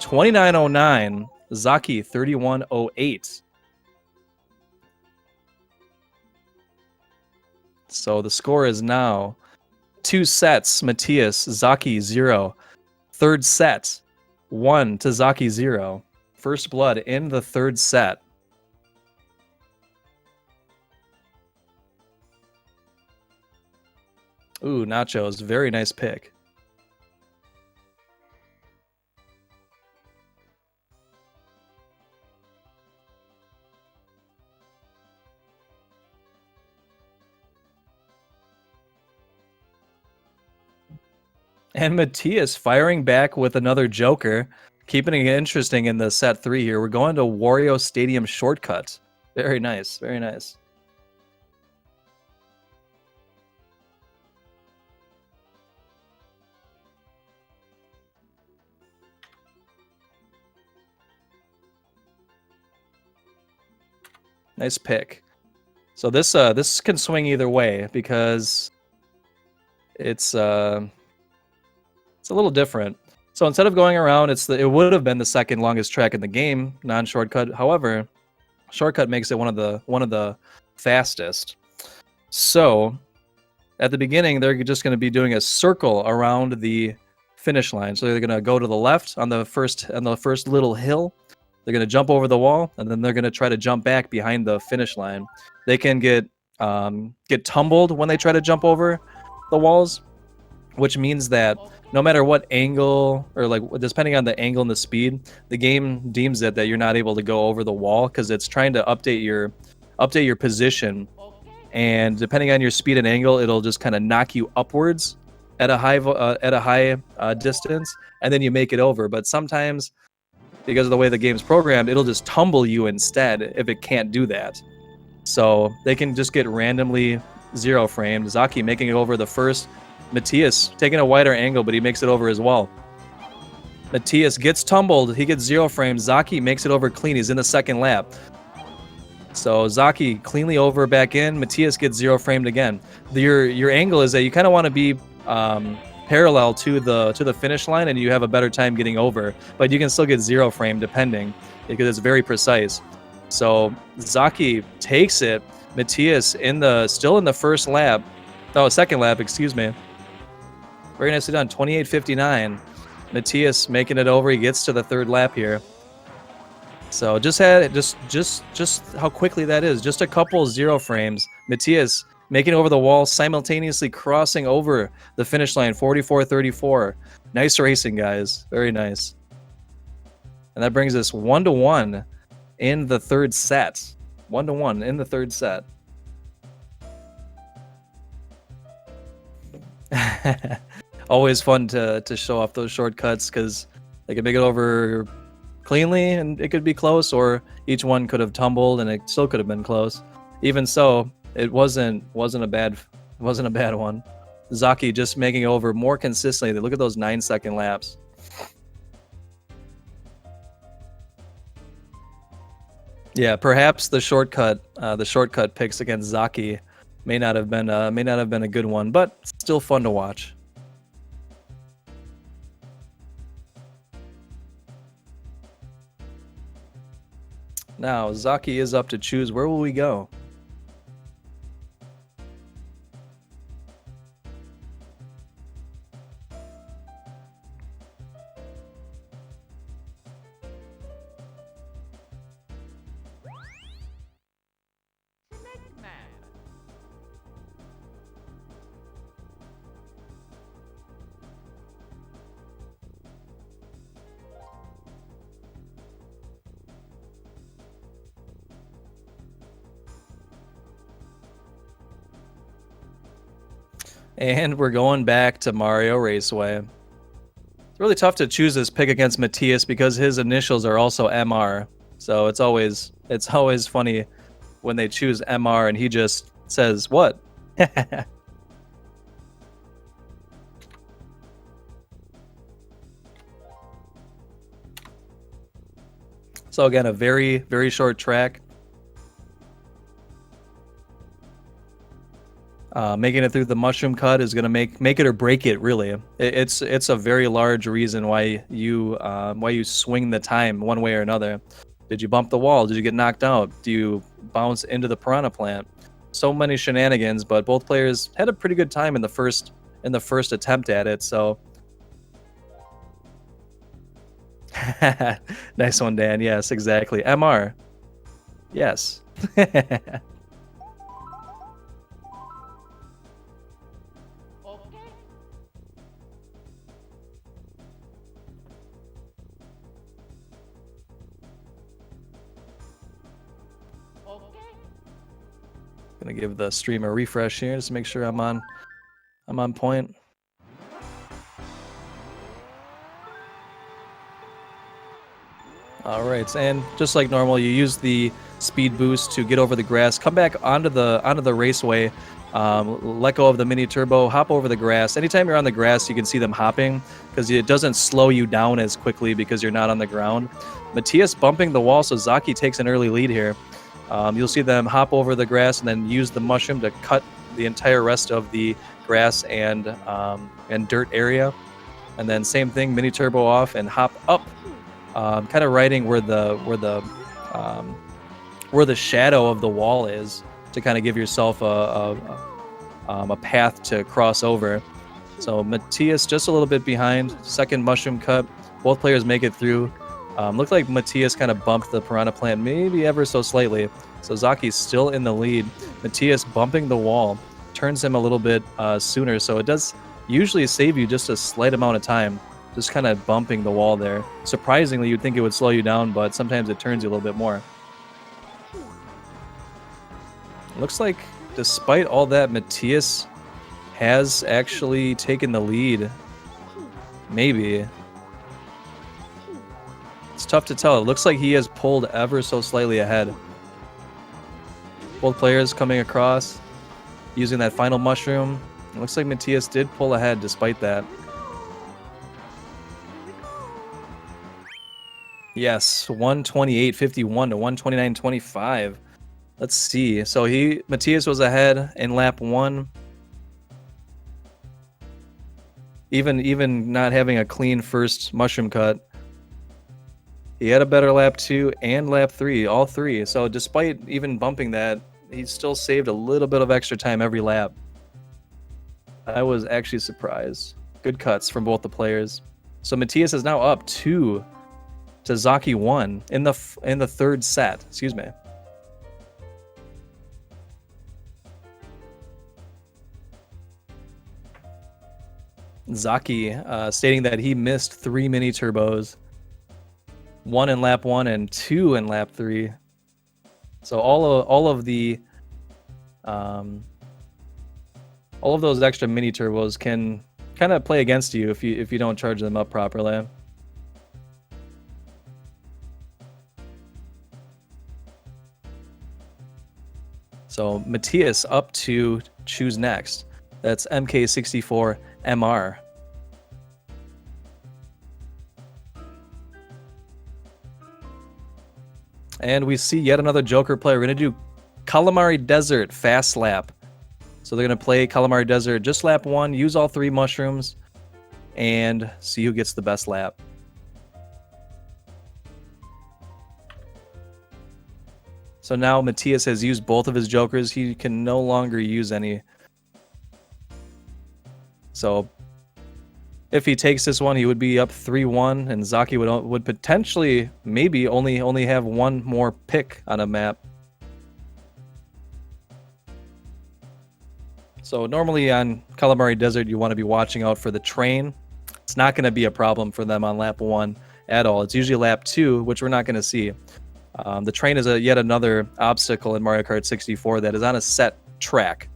29.09. Zoki 31.08. So the score is now 2 sets, Matthias, Zoki 0. Third set, 1 to Zoki 0. First blood in the third set. Ooh, nachos, very nice pick. And Matthias firing back with another Joker, keeping it interesting in the set 3 here. We're going to Wario Stadium shortcut. Very nice, very nice. Nice pick. So this can swing either way because it's a little different. So instead of going around, it would have been the second longest track in the game, non-shortcut. However, shortcut makes it one of the fastest. So at the beginning, they're just going to be doing a circle around the finish line. So they're going to go to the left on the first little hill. They're going to jump over the wall, and then they're going to try to jump back behind the finish line. They can get tumbled when they try to jump over the walls, which means that no matter what angle, or like depending on the angle and the speed, the game deems it that you're not able to go over the wall because it's trying to update your position, and depending on your speed and angle, it'll just kind of knock you upwards at a high distance, and then you make it over. But sometimes, because of the way the game's programmed, it'll just tumble you instead if it can't do that. So they can just get randomly 0 framed. Zoki making it over the first. Matthias taking a wider angle, but he makes it over as well. Matthias gets tumbled. He gets 0 frames. Zoki makes it over clean. He's in the second lap. So Zoki cleanly over back in. Matthias gets 0 framed again. Your angle is that you kind of want to be parallel to the finish line, and you have a better time getting over. But you can still get 0 frame depending, because it's very precise. So Zoki takes it. Matthias still in the first lap. Oh, second lap, excuse me. Very nicely done. 28.59. Matthias making it over. He gets to the third lap here. So just how quickly that is. Just a couple 0 frames. Matthias making it over the wall, simultaneously crossing over the finish line. 44.34. Nice racing, guys. Very nice. And that brings us 1-1 in the third set. 1-1 in the third set. Always fun to show off those shortcuts because they can make it over cleanly and it could be close, or each one could have tumbled and it still could have been close. Even so, it wasn't a bad one. Zoki just making it over more consistently. Look at those 9-second laps. Yeah, perhaps the shortcut picks against Zoki may not have been a good one, but still fun to watch. Now Zoki is up to choose. Where will we go? And we're going back to Mario Raceway. It's really tough to choose this pick against Matthias because his initials are also MR. So it's always funny when they choose MR and he just says, what? So again, a very, very short track. Making it through the mushroom cut is gonna make it or break it. Really, it's a very large reason why you swing the time one way or another. Did you bump the wall? Did you get knocked out? Do you bounce into the piranha plant? So many shenanigans, but both players had a pretty good time in the first attempt at it. So nice one, Dan. Yes, exactly. MR. Yes. Gonna give the stream a refresh here just to make sure I'm on point. All right, and just like normal, you use the speed boost to get over the grass, come back onto the raceway, let go of the mini turbo, hop over the grass. Anytime you're on the grass, you can see them hopping because it doesn't slow you down as quickly because you're not on the ground. Matthias bumping the wall, so Zoki takes an early lead here. You'll see them hop over the grass and then use the mushroom to cut the entire rest of the grass and dirt area. And then same thing, mini turbo off and hop up, kind of riding where the shadow of the wall is to kind of give yourself a path to cross over. So Matthias just a little bit behind, second mushroom cut. Both players make it through. Looked like Matthias kind of bumped the piranha plant maybe ever so slightly. So Zoki's still in the lead. Matthias bumping the wall turns him a little bit sooner. So it does usually save you just a slight amount of time, just kind of bumping the wall there. Surprisingly, you'd think it would slow you down, but sometimes it turns you a little bit more. Looks like despite all that, Matthias has actually taken the lead. Maybe. It's tough to tell. It looks like he has pulled ever so slightly ahead. Both players coming across, using that final mushroom. It looks like Matthias did pull ahead despite that. Yes, 128.51 to 129.25. Let's see. So Matthias was ahead in lap 1. Even not having a clean first mushroom cut. He had a better lap 2 and lap 3, all 3. So despite even bumping that, he still saved a little bit of extra time every lap. I was actually surprised. Good cuts from both the players. So Matthias is now up 2 to Zoki 1 in the third set. Excuse me. Zoki stating that he missed 3 mini turbos. 1 in lap 1 and 2 in lap 3. So all of those extra mini turbos can kind of play against you if you don't charge them up properly. So Matthias up to choose next. That's MK64MR. And we see yet another Joker player. We're going to do Calamari Desert fast lap. So they're going to play Calamari Desert just lap 1, use all 3 mushrooms, and see who gets the best lap. So now Matthias has used both of his Jokers. He can no longer use any. So if he takes this one, he would be up 3-1, and Zoki would potentially maybe only have one more pick on a map. So normally on Calamari Desert, you want to be watching out for the train. It's not going to be a problem for them on lap 1 at all. It's usually lap 2, which we're not going to see. The train is yet another obstacle in Mario Kart 64 that is on a set track.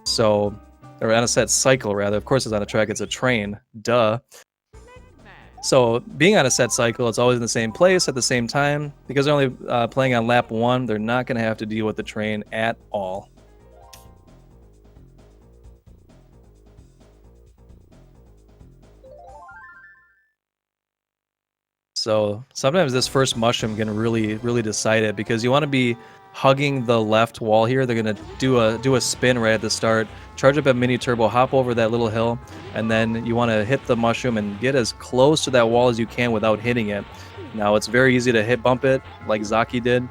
So or on a set cycle rather. Of course, it's on a track. It's a train. Duh. So being on a set cycle, it's always in the same place at the same time. Because they're only playing on lap 1, they're not going to have to deal with the train at all. So sometimes this first mushroom can really decide it, because you want to be hugging the left wall here. They're going to do a spin right at the start, charge up a mini turbo, hop over that little hill, and then you want to hit the mushroom and get as close to that wall as you can without hitting it. Now it's very easy to hit bump it like Zoki did.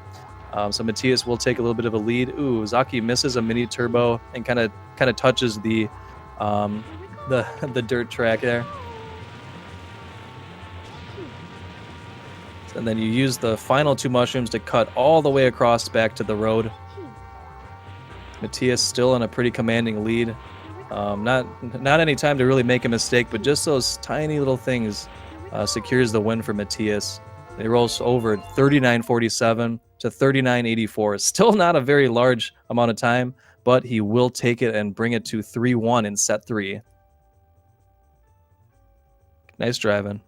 So Matthias will take a little bit of a lead. Ooh, Zoki misses a mini turbo and kind of touches the dirt track there. And then you use the final 2 mushrooms to cut all the way across back to the road. Matthias still in a pretty commanding lead. Not any time to really make a mistake, but just those tiny little things secures the win for Matthias. He rolls over 39.47 to 39.84. Still not a very large amount of time, but he will take it and bring it to 3-1 in set 3. Nice driving.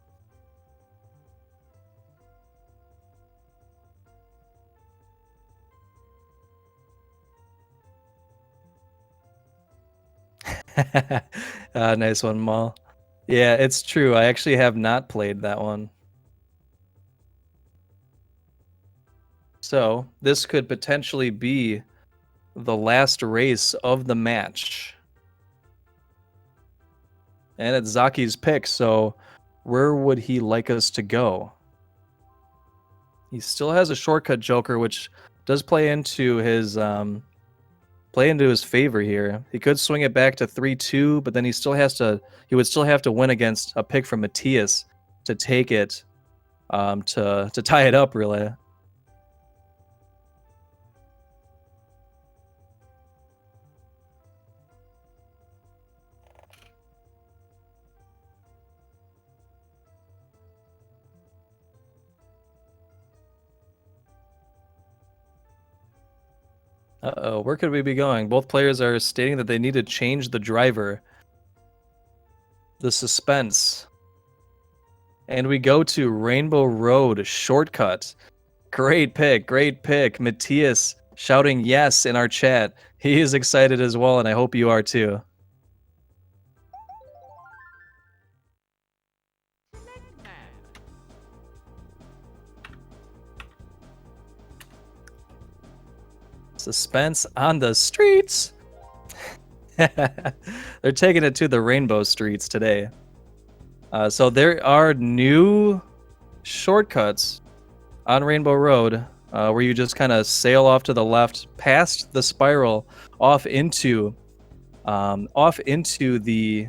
Nice one, Maul. Yeah, it's true. I actually have not played that one. So this could potentially be the last race of the match. And it's Zoki's pick, so where would he like us to go? He still has a shortcut joker, which does play into his favor here. He could swing it back to 3-2, but then he would still have to win against a pick from Matthias to take it, to tie it up, really. Uh-oh, where could we be going? Both players are stating that they need to change the driver. The suspense. And we go to Rainbow Road Shortcut. Great pick. Matthias shouting yes in our chat. He is excited as well, and I hope you are too. Suspense on the streets. They're taking it to the rainbow streets today. So there are new shortcuts on Rainbow Road where you just kind of sail off to the left past the spiral off into the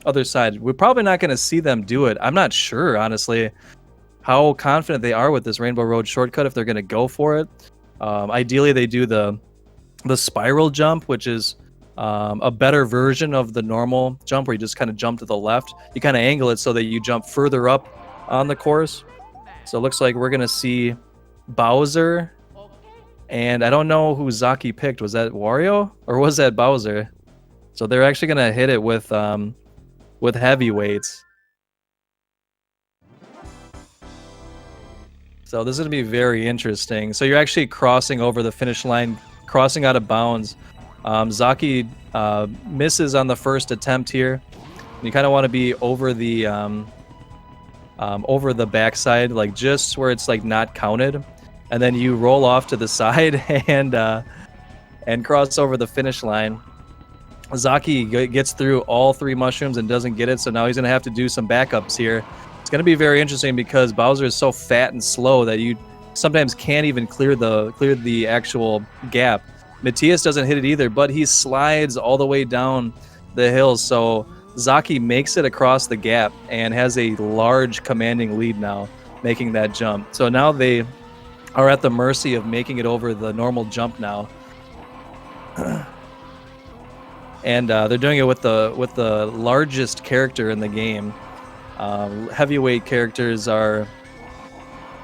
other side. We're probably not going to see them do it. I'm not sure, honestly, how confident they are with this Rainbow Road shortcut, if they're going to go for it. Ideally, they do the spiral jump, which is a better version of the normal jump where you just kind of jump to the left. You kind of angle it so that you jump further up on the course. So it looks like we're going to see Bowser, and I don't know who Zoki picked. Was that Wario or was that Bowser? So they're actually going to hit it with heavyweights. So this is going to be very interesting. So you're actually crossing over the finish line, crossing out of bounds. Zoki misses on the first attempt here. You kind of want to be over the backside, like just where it's like not counted, and then you roll off to the side and cross over the finish line. Zoki gets through all 3 mushrooms and doesn't get it, so now he's going to have to do some backups here. It's going to be very interesting because Bowser is so fat and slow that you sometimes can't even clear the actual gap. Matthias doesn't hit it either, but he slides all the way down the hill. So Zoki makes it across the gap and has a large commanding lead now, making that jump. So now they are at the mercy of making it over the normal jump now. And they're doing it with the largest character in the game. Heavyweight characters are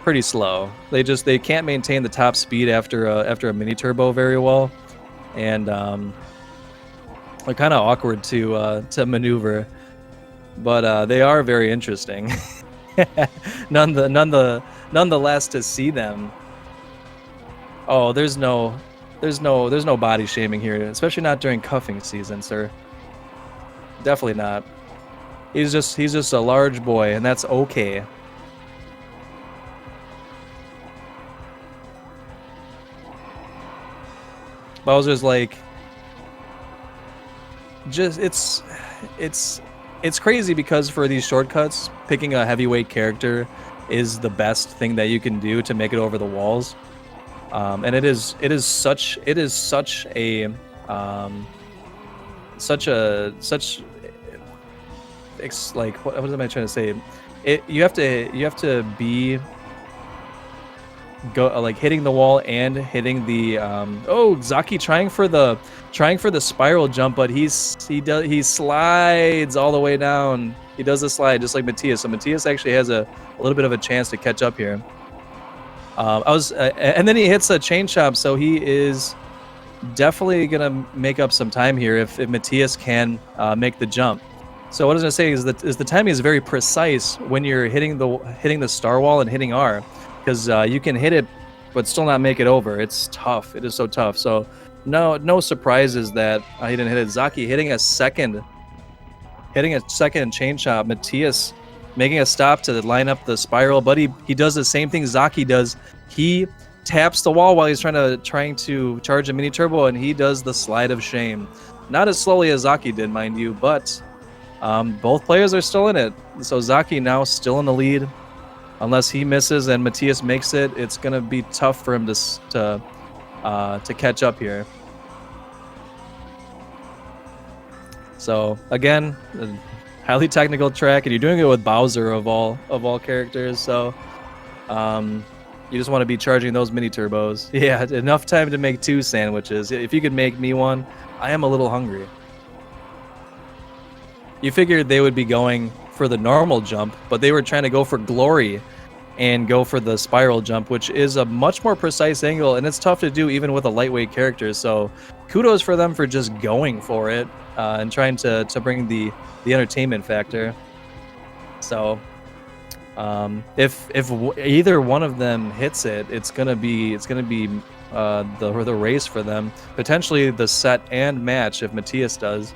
pretty slow. They can't maintain the top speed after a mini turbo very well, and They're kind of awkward to maneuver, but they are very interesting. Nonetheless, to see them. Oh, there's no body shaming here, especially not during cuffing season, sir. Definitely not. He's just a large boy, and that's okay. Bowser's like, it's crazy because for these shortcuts, picking a heavyweight character is the best thing that you can do to make it over the walls. And it is such a like what am I trying to say? You have to be like hitting the wall and hitting the oh, Zoki trying for the spiral jump, but he slides all the way down. He does the slide just like Matthias. So Matthias actually has a little bit of a chance to catch up here. And then he hits a chain chomp, so he is definitely gonna make up some time here if Matthias can make the jump. So what I was gonna say is that the timing is very precise when you're hitting the star wall and hitting R, because you can hit it but still not make it over. It's tough. It is so tough. So no surprises that he didn't hit it. Zoki hitting a second chain chomp. Matthias making a stop to line up the spiral, but he does the same thing Zoki does. He taps the wall while he's trying to charge a mini turbo, and he does the slide of shame. Not as slowly as Zoki did, mind you, but both players are still in it. So Zoki now still in the lead. Unless he misses and Matthias makes it, it's gonna be tough for him to catch up here. So again, highly technical track, and you're doing it with Bowser of all characters. So you just want to be charging those mini turbos. Yeah, enough time to make 2 sandwiches. If you could make me one, I am a little hungry. You figured they would be going for the normal jump, but they were trying to go for glory and go for the spiral jump, which is a much more precise angle, and it's tough to do even with a lightweight character. So kudos for them for just going for it and trying to bring the entertainment factor. So if either one of them hits it, it's gonna be the race for them, potentially the set and match if Matthias does.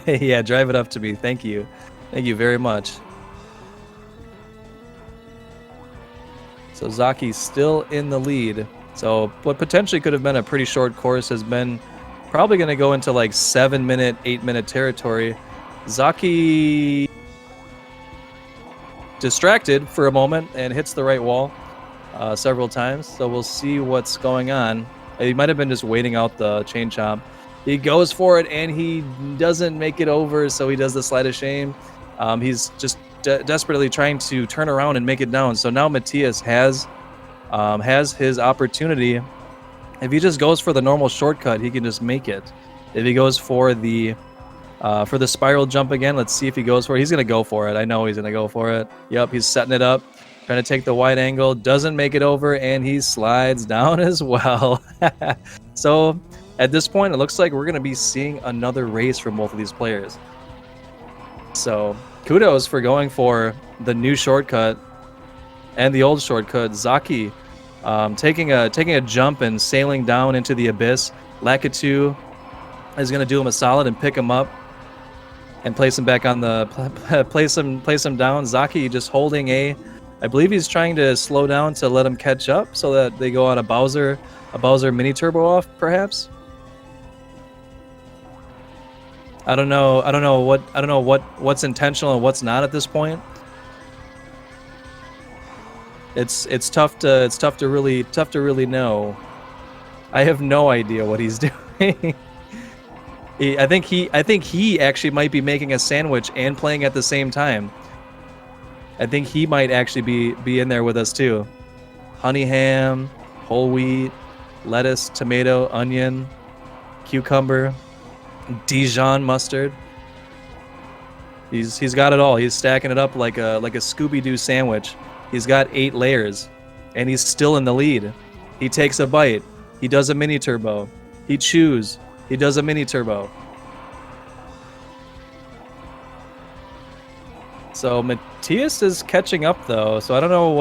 Yeah, drive it up to me. Thank you very much. So Zoki's still in the lead. So what potentially could have been a pretty short course has been probably going to go into like 7-minute, 8-minute territory. Zoki distracted for a moment and hits the right wall several times. So we'll see what's going on. He might have been just waiting out the chain chomp. He goes for it and he doesn't make it over, so he does the slide of shame. He's just desperately trying to turn around and make it down. So now Matthias has his opportunity. If he just goes for the normal shortcut, he can just make it. If he goes for the spiral jump again, let's see if he goes for it. He's gonna go for it. I know he's gonna go for it. Yep, he's setting it up, trying to take the wide angle, doesn't make it over, and he slides down as well. So at this point, it looks like we're gonna be seeing another race from both of these players. So kudos for going for the new shortcut and the old shortcut. Zoki taking a jump and sailing down into the abyss. Lakitu is going to do him a solid and pick him up and place him back on the place him down. Zoki just holding I believe he's trying to slow down to let him catch up so that they go on a Bowser mini turbo off, perhaps. I don't know what's intentional and what's not at this point. It's tough to really know. I have no idea what he's doing. I think he actually might be making a sandwich and playing at the same time. I think he might actually be in there with us too. Honey ham, whole wheat, lettuce, tomato, onion, cucumber, Dijon mustard. He's got it all. He's stacking it up like a Scooby-Doo sandwich. He's got 8 layers, and he's still in the lead. He takes a bite. He does a mini turbo. He chews. He does a mini turbo. So Matthias is catching up though. So I don't know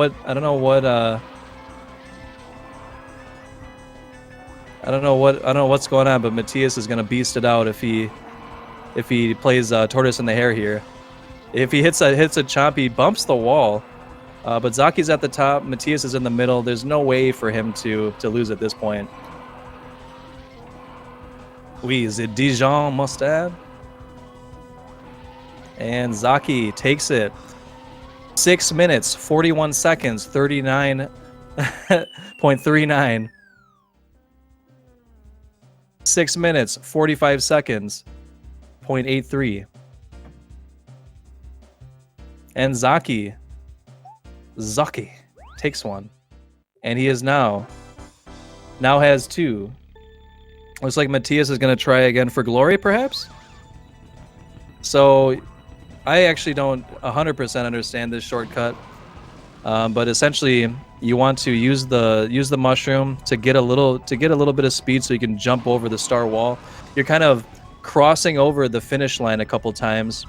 what's going on, but Matthias is gonna beast it out if he plays tortoise in the hare here. If he hits a chomp, he bumps the wall. But Zoki's at the top, Matthias is in the middle. There's no way for him to lose at this point. Oui, the Dijon mustard. And Zoki takes it. 6 minutes, 41 seconds, 39.39. 6 minutes, 45 seconds, 0.83. And Zoki takes one. And he is now has two. Looks like Matthias is going to try again for glory, perhaps? So I actually don't 100% understand this shortcut. But essentially you want to use the mushroom to get a little bit of speed so you can jump over the star wall. You're kind of crossing over the finish line a couple times.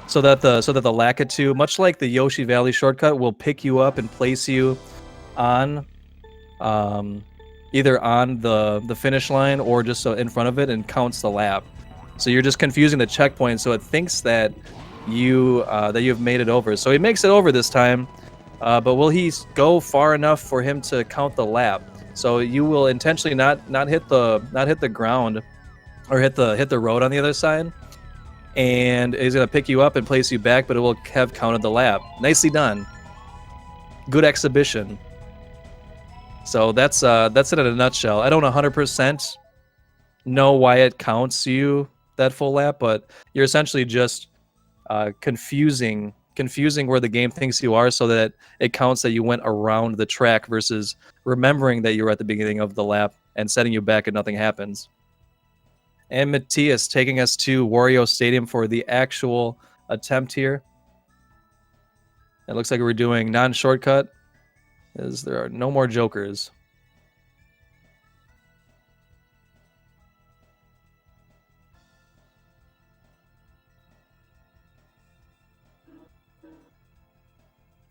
So that the Lakitu, much like the Yoshi Valley shortcut, will pick you up and place you on either on the finish line or just in front of it and counts the lap. So you're just confusing the checkpoint, so it thinks that you've made it over. So he makes it over this time, but will he go far enough for him to count the lap? So you will intentionally not hit the ground or hit the road on the other side, and he's gonna pick you up and place you back, but it will have counted the lap. Nicely done. Good exhibition. So that's it in a nutshell. I don't 100% know why it counts you that full lap, but you're essentially just confusing where the game thinks you are, so that it counts that you went around the track versus remembering that you were at the beginning of the lap and setting you back and nothing happens. And Matthias taking us to Wario Stadium for the actual attempt here. It looks like we're doing non-shortcut, as there are no more jokers.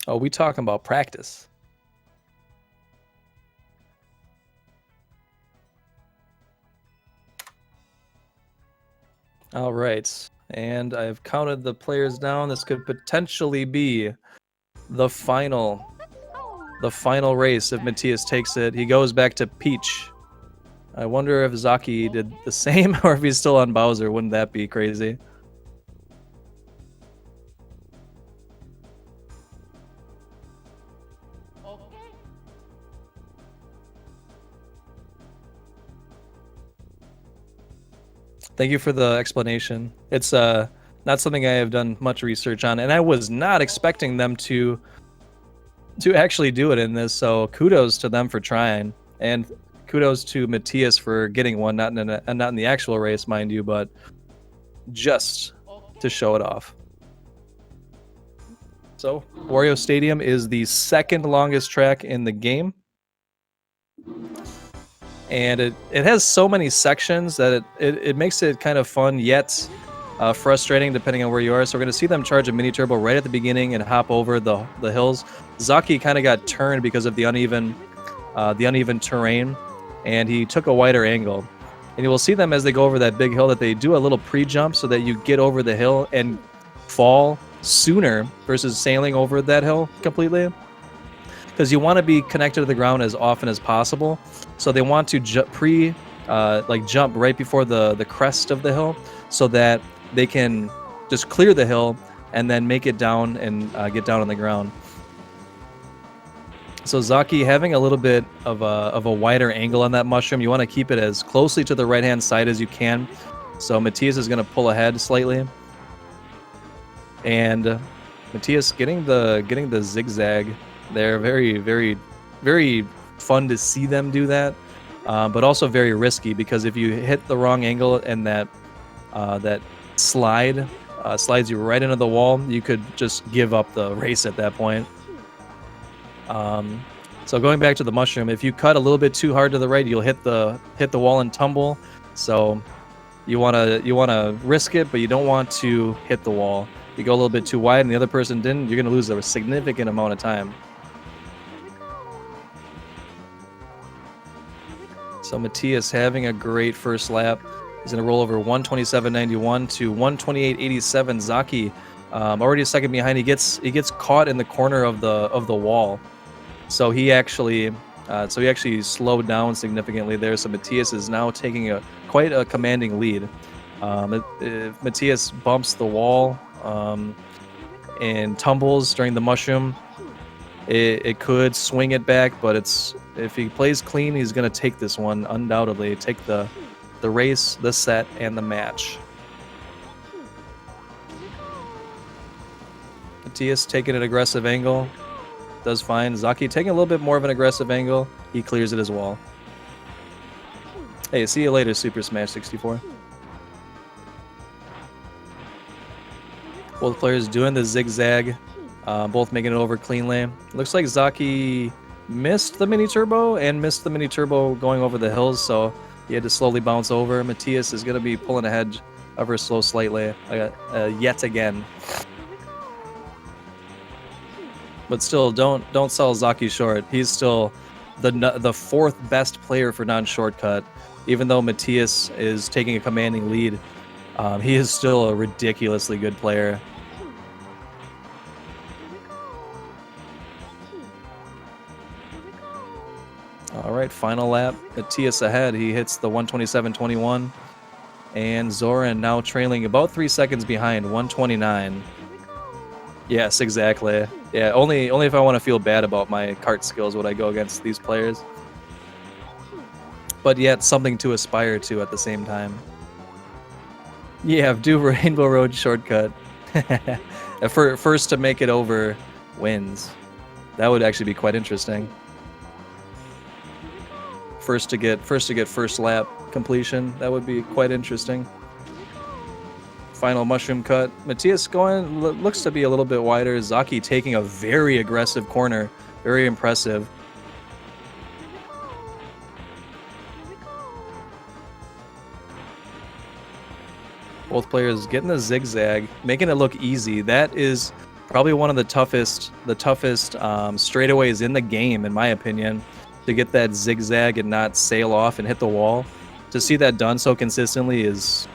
Oh, we talking about practice. All right, and I've counted the players down. This could potentially be the final race if Matthias takes it. He goes back to Peach. I wonder if Zoki did the same or if he's still on Bowser. Wouldn't that be crazy? Thank you for the explanation. It's not something I have done much research on, and I was not expecting them to actually do it in this, so kudos to them for trying, and kudos to Matthias for getting one, not in the actual race, mind you, but just to show it off. So, Wario Stadium is the second longest track in the game. And it has so many sections that it makes it kind of fun, yet frustrating depending on where you are. So we're going to see them charge a mini turbo right at the beginning and hop over the hills. Zoki kind of got turned because of the uneven terrain, and he took a wider angle. And you will see them as they go over that big hill that they do a little pre-jump so that you get over the hill and fall sooner versus sailing over that hill completely. Because you want to be connected to the ground as often as possible. So they want to jump right before the crest of the hill so that they can just clear the hill and then make it down and get down on the ground. So Zoki having a little bit of a wider angle on that mushroom. You want to keep it as closely to the right-hand side as you can. So Matthias is going to pull ahead slightly. And Matthias getting the zigzag there. Very, very, very fun to see them do that, but also very risky, because if you hit the wrong angle and that slides you right into the wall, you could just give up the race at that point. So going back to the mushroom, if you cut a little bit too hard to the right, you'll hit the wall and tumble. So you wanna risk it, but you don't want to hit the wall. You go a little bit too wide and the other person didn't, you're gonna lose a significant amount of time. So Matthias having a great first lap. He's gonna roll over 127.91 to 128.87. Zoki already a second behind. He gets caught in the corner of the wall. So he actually slowed down significantly there. So Matthias is now taking quite a commanding lead. If Matthias bumps the wall and tumbles during the mushroom, it could swing it back, but if he plays clean, he's gonna take this one undoubtedly. Take the race, the set, and the match. Matthias taking an aggressive angle. Does fine. Zoki taking a little bit more of an aggressive angle. He clears it as well. Hey, see you later, Super Smash 64. Both players doing the zigzag. Both making it over cleanly. Looks like Zoki missed the mini turbo and missed the mini turbo going over the hills, so he had to slowly bounce over. Matthias is going to be pulling ahead ever so slightly yet again. But still, don't sell Zoki short. He's still the fourth best player for non-shortcut. Even though Matthias is taking a commanding lead, he is still a ridiculously good player. All right, final lap. Matthias ahead. He hits the 127.21. And Zoran now trailing about 3 seconds behind, 129. Yes, exactly. Yeah, only if I want to feel bad about my kart skills would I go against these players. But yet, something to aspire to at the same time. Yeah, do Rainbow Road shortcut. First to make it over wins. That would actually be quite interesting. First to get first lap completion. That would be quite interesting. Final mushroom cut. Matthias looks to be a little bit wider. Zoki taking a very aggressive corner. Very impressive. Both players getting the zigzag, making it look easy. That is probably one of the toughest straightaways in the game, in my opinion. To get that zigzag and not sail off and hit the wall. To see that done so consistently is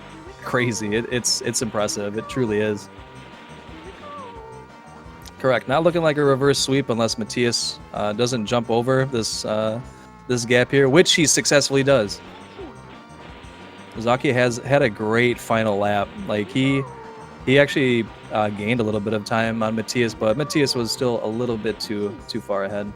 crazy. It's impressive. It truly is. Correct. Not looking like a reverse sweep unless Matthias doesn't jump over this gap here, which he successfully does. Zoki has had a great final lap. Like he actually gained a little bit of time on Matthias, but Matthias was still a little bit too far ahead.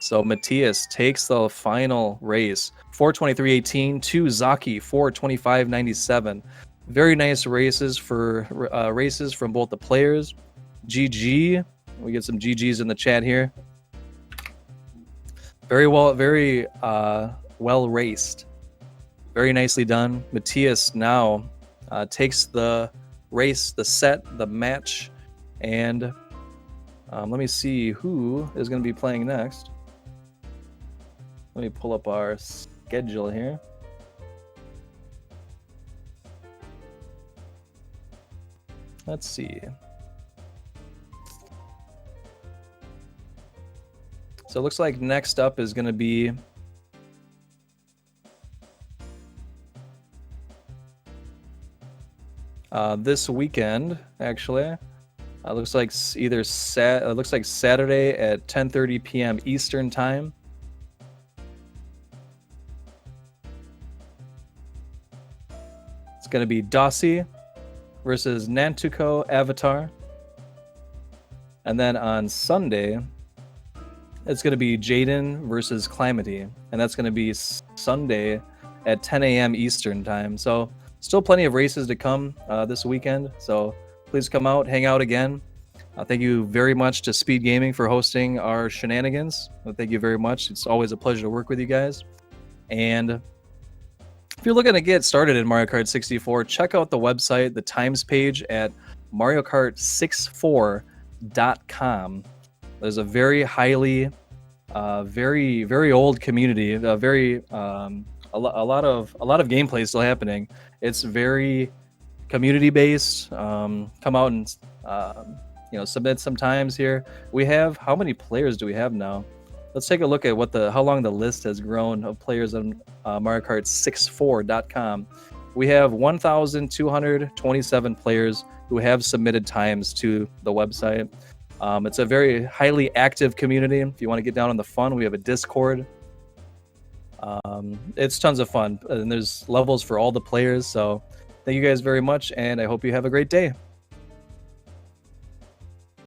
So Matthias takes the final race, 4:23.18 to Zoki, 4:25.97. Very nice races from both the players. GG. We get some GGs in the chat here. Very well raced. Very nicely done. Matthias now takes the race, the set, the match, and let me see who is going to be playing next. Let me pull up our schedule here. Let's see. So it looks like next up is going to be this weekend, actually. Looks like Saturday at 10:30 p.m. Eastern Time. It's going to be Dossie versus Nantuko Avatar. And then on Sunday, it's going to be Jaden versus Calamity. And that's going to be Sunday at 10 a.m. Eastern Time. So still plenty of races to come this weekend. So please come out, hang out again. Thank you very much to SpeedGaming for hosting our shenanigans. Thank you very much. It's always a pleasure to work with you guys. And if you're looking to get started in Mario Kart 64, check out the website, the times page at mariokart64.com. There's a very highly, very old community. A lot of gameplay still happening. It's very community based. Come out and submit some times here. We have, how many players do we have now? Let's take a look at how long the list has grown of players on Mario Kart 64.com. We have 1,227 players who have submitted times to the website. It's a very highly active community. If you want to get down on the fun, we have a Discord. It's tons of fun, and there's levels for all the players. So thank you guys very much, and I hope you have a great day.